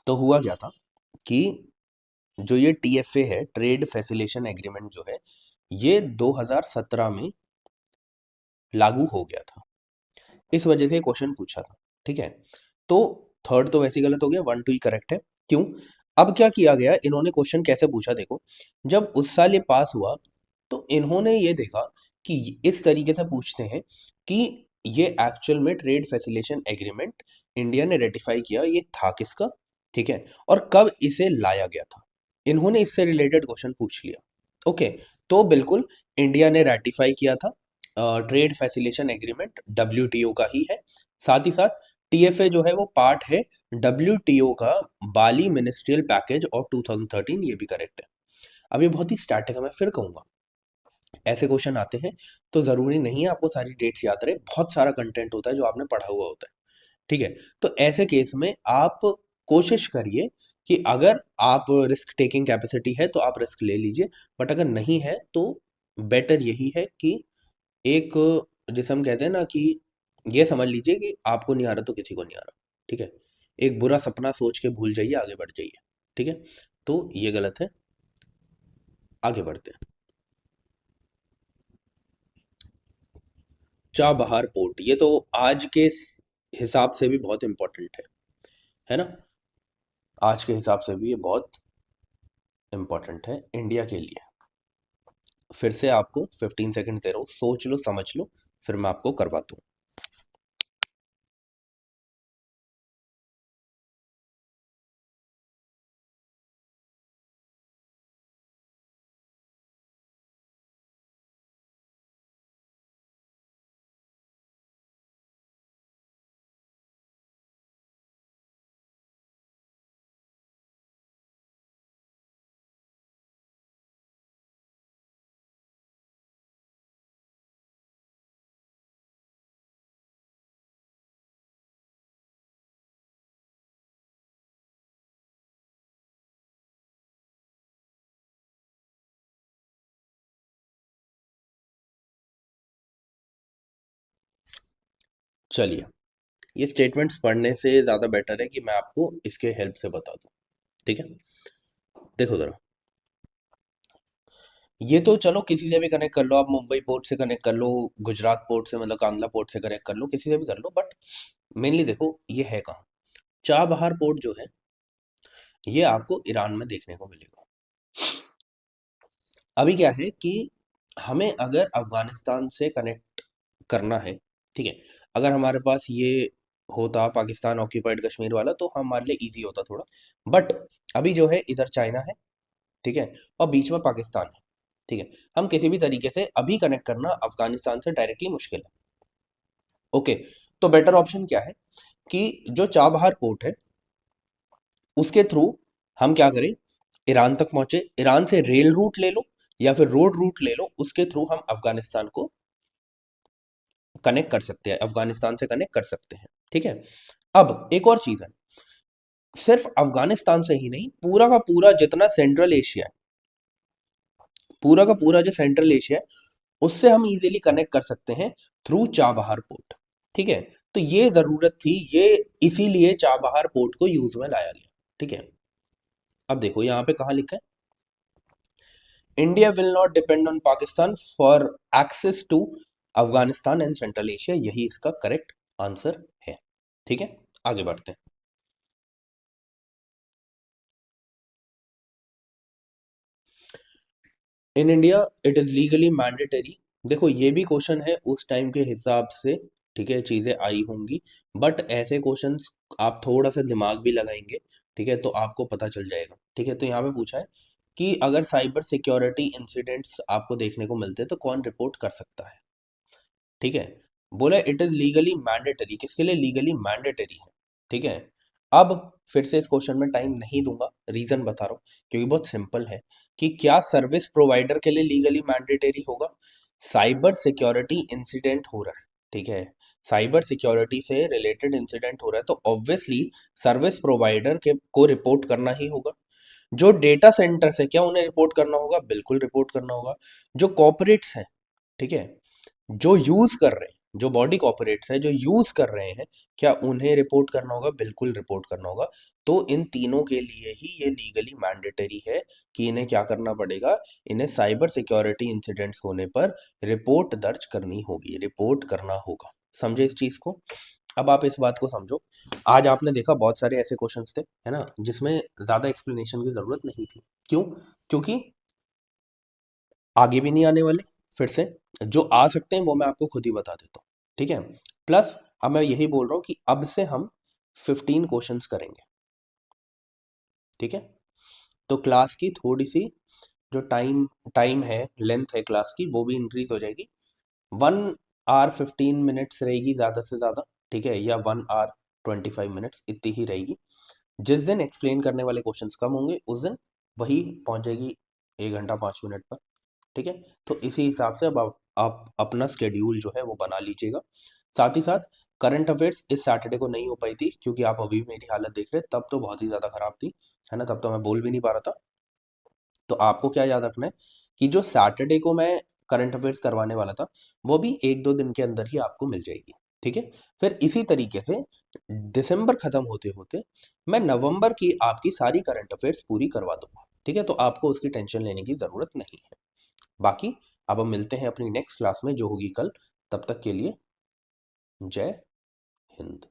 तो हुआ क्या था कि जो ये टीएफए है, ट्रेड फैसिलेशन एग्रीमेंट जो है, ये 2017 में लागू हो गया था। इस वजह से ये क्वेश्चन पूछा था। ठीक है, तो थर्ड तो वैसे ही गलत हो गया, 1 2 ही करेक्ट है। क्यों? अब क्या किया गया, इन्होंने क्वेश्चन कैसे पूछा देखो, जब उस साल ये पास हुआ तो इन्होंने ये देखा कि इस तरीके से पूछते हैं कि ये एक्चुअल में ट्रेड फैसिलेशन एग्रीमेंट इंडिया ने रेटिफाई किया, ये था किसका, ठीक है, और कब इसे लाया गया था। इन्होंने इससे रिलेटेड क्वेश्चन पूछ लिया। ओके, तो बिल्कुल इंडिया ने रेटिफाई किया था ट्रेड फैसिलेशन एग्रीमेंट, डब्ल्यूटीओ का ही है। साथ ही साथ टीएफए जो है वो पार्ट है डब्ल्यूटीओ का बाली मिनिस्ट्रियल पैकेज ऑफ 2013, ये भी करेक्ट है। अब ये बहुत ही स्टैटिक है, मैं फिर कहूंगा, ऐसे क्वेश्चन आते हैं तो जरूरी नहीं है आपको सारी डेट्स याद रहे, बहुत सारा कंटेंट होता है जो आपने पढ़ा हुआ होता है। ठीक है, तो ऐसे केस में आप कोशिश करिए कि अगर आप रिस्क टेकिंग कैपेसिटी है तो आप रिस्क ले लीजिए, बट अगर नहीं है तो बेटर यही है कि एक, जैसे हम कहते हैं ना कि ये समझ लीजिए कि आपको नहीं आ रहा तो किसी को नहीं आ रहा। ठीक है, एक बुरा सपना सोच के भूल जाइए, आगे बढ़ जाइए। ठीक है, तो ये गलत है, आगे बढ़ते हैं। चाबहार पोर्ट, ये तो आज के हिसाब से भी बहुत इंपॉर्टेंट है ना, आज के हिसाब से भी ये बहुत इंपॉर्टेंट है इंडिया के लिए। फिर से आपको 15 सेकंड दे रहा हूँ, सोच लो समझ लो, फिर मैं आपको करवाता हूँ। चलिए, ये स्टेटमेंट्स पढ़ने से ज़्यादा बेटर है कि मैं आपको इसके हेल्प से बता दूँ। ठीक है, देखो ज़रा, ये तो चलो किसी से भी कनेक्ट कर लो, आप मुंबई पोर्ट से कनेक्ट कर लो, गुजरात पोर्ट से मतलब कांगला पोर्ट से कनेक्ट कर लो, किसी से भी कर लो, बट मेनली देखो ये है कहाँ। चाबहार पोर्ट जो है ये आपको ईरान में देखने को मिलेगा। अभी क्या है कि हमें अगर अफगानिस्तान से कनेक्ट करना है, ठीक है, अगर हमारे पास ये होता पाकिस्तान ऑक्यूपाइड कश्मीर वाला तो हमारे लिए इजी होता थोड़ा, बट अभी जो है इधर चाइना है, ठीक है, और बीच में पाकिस्तान है, ठीक है, हम किसी भी तरीके से अभी कनेक्ट करना अफगानिस्तान से डायरेक्टली मुश्किल है। ओके, तो बेटर ऑप्शन क्या है कि जो चाबहार पोर्ट है उसके थ्रू हम क्या करें, ईरान तक पहुंचे, ईरान से रेल रूट ले लो या फिर रोड रूट ले लो, उसके थ्रू हम अफगानिस्तान को कनेक्ट कर सकते हैं, अफगानिस्तान से कनेक्ट कर सकते हैं, ठीक है। अब एक और चीज है, सिर्फ अफगानिस्तान से ही नहीं, पूरा का पूरा जितना सेंट्रल एशिया है, पूरा का पूरा जो सेंट्रल एशिया है उससे हम इजीली कनेक्ट कर सकते हैं थ्रू चाबहार पोर्ट, ठीक है। तो ये जरूरत थी, ये इसीलिए चाबहार पोर्ट को यूज में लाया गया, ठीक है। अब देखो यहाँ पे कहाँ लिखा है, India will not depend on Pakistan for access to Afghanistan and central Asia, यही इसका करेक्ट आंसर है, ठीक है। आगे बढ़ते हैं। In India it is legally mandatory, देखो ये भी क्वेश्चन है उस टाइम के हिसाब से, ठीक है, चीजें आई होंगी, बट ऐसे क्वेश्चंस आप थोड़ा सा दिमाग भी लगाएंगे, ठीक है, तो आपको पता चल जाएगा, ठीक है। तो यहाँ पे पूछा है कि अगर साइबर सिक्योरिटी इंसिडेंट्स आपको देखने को मिलते हैं तो कौन रिपोर्ट कर सकता है, ठीक है। बोला इट इज लीगली मैंडेटरी, किसके लिए लीगली मैंडेटरी है, ठीक है। अब फिर से इस क्वेश्चन में टाइम नहीं दूंगा, रीजन बता रहा हूँ, क्योंकि बहुत सिंपल है कि क्या सर्विस प्रोवाइडर के लिए लीगली मैंडेटरी होगा, साइबर सिक्योरिटी इंसिडेंट हो रहा है, ठीक है, साइबर सिक्योरिटी से रिलेटेड इंसिडेंट हो रहा है, तो ऑब्वियसली सर्विस प्रोवाइडर के को रिपोर्ट करना ही होगा। जो डेटा सेंटर्स है क्या उन्हें रिपोर्ट करना होगा, बिल्कुल रिपोर्ट करना होगा। जो कॉर्पोरेट्स हैं, ठीक है, जो यूज कर रहे हैं, जो बॉडी कॉर्पोरेट्स है जो यूज कर रहे हैं, क्या उन्हें रिपोर्ट करना होगा, बिल्कुल रिपोर्ट करना होगा। तो इन तीनों के लिए ही ये लीगली मैंडेटरी है कि इन्हें क्या करना पड़ेगा, इन्हें साइबर सिक्योरिटी इंसिडेंट्स होने पर रिपोर्ट दर्ज करनी होगी, रिपोर्ट करना होगा। समझे इस चीज को। अब आप इस बात को समझो, आज आपने देखा बहुत सारे ऐसे क्वेश्चंस थे, है ना, जिसमें ज्यादा एक्सप्लेनेशन की जरूरत नहीं थी। क्यों? क्योंकि आगे भी नहीं आने वाले, फिर से जो आ सकते हैं वो मैं आपको खुद ही बता देता हूँ, ठीक है। प्लस अब मैं यही बोल रहा हूँ कि अब से हम 15 क्वेश्चंस करेंगे, ठीक है। तो क्लास की थोड़ी सी जो टाइम टाइम है, लेंथ है क्लास की, वो भी इंक्रीज हो जाएगी। 1 आवर 15 मिनट्स रहेगी ज़्यादा से ज़्यादा, ठीक है, या 1 आवर 25 मिनट्स इतनी ही रहेगी। जिस दिन एक्सप्लेन करने वाले क्वेश्चंस कम होंगे उस दिन वही पहुंच जाएगी 1 घंटा 5 मिनट पर, ठीक है। तो इसी हिसाब से अब आप अपना स्केड्यूल जो है वो बना लीजिएगा। साथ ही साथ करंट अफेयर्स इस सैटरडे को नहीं हो पाई थी, क्योंकि आप अभी मेरी हालत देख रहे हैं, तब तो बहुत ही ज़्यादा खराब थी, है ना, तब तो मैं बोल भी नहीं पा रहा था। तो आपको क्या याद रखना है कि जो सैटरडे को मैं करंट अफेयर्स करवाने वाला था वो भी 1-2 दिन के अंदर ही आपको मिल जाएगी, ठीक है। फिर इसी तरीके से दिसंबर खत्म होते होते मैं नवंबर की आपकी सारी करंट अफेयर्स पूरी करवा दूंगा, ठीक है। तो आपको उसकी टेंशन लेने की ज़रूरत नहीं है। बाकी अब हम मिलते हैं अपनी नेक्स्ट क्लास में जो होगी कल, तब तक के लिए जय हिंद।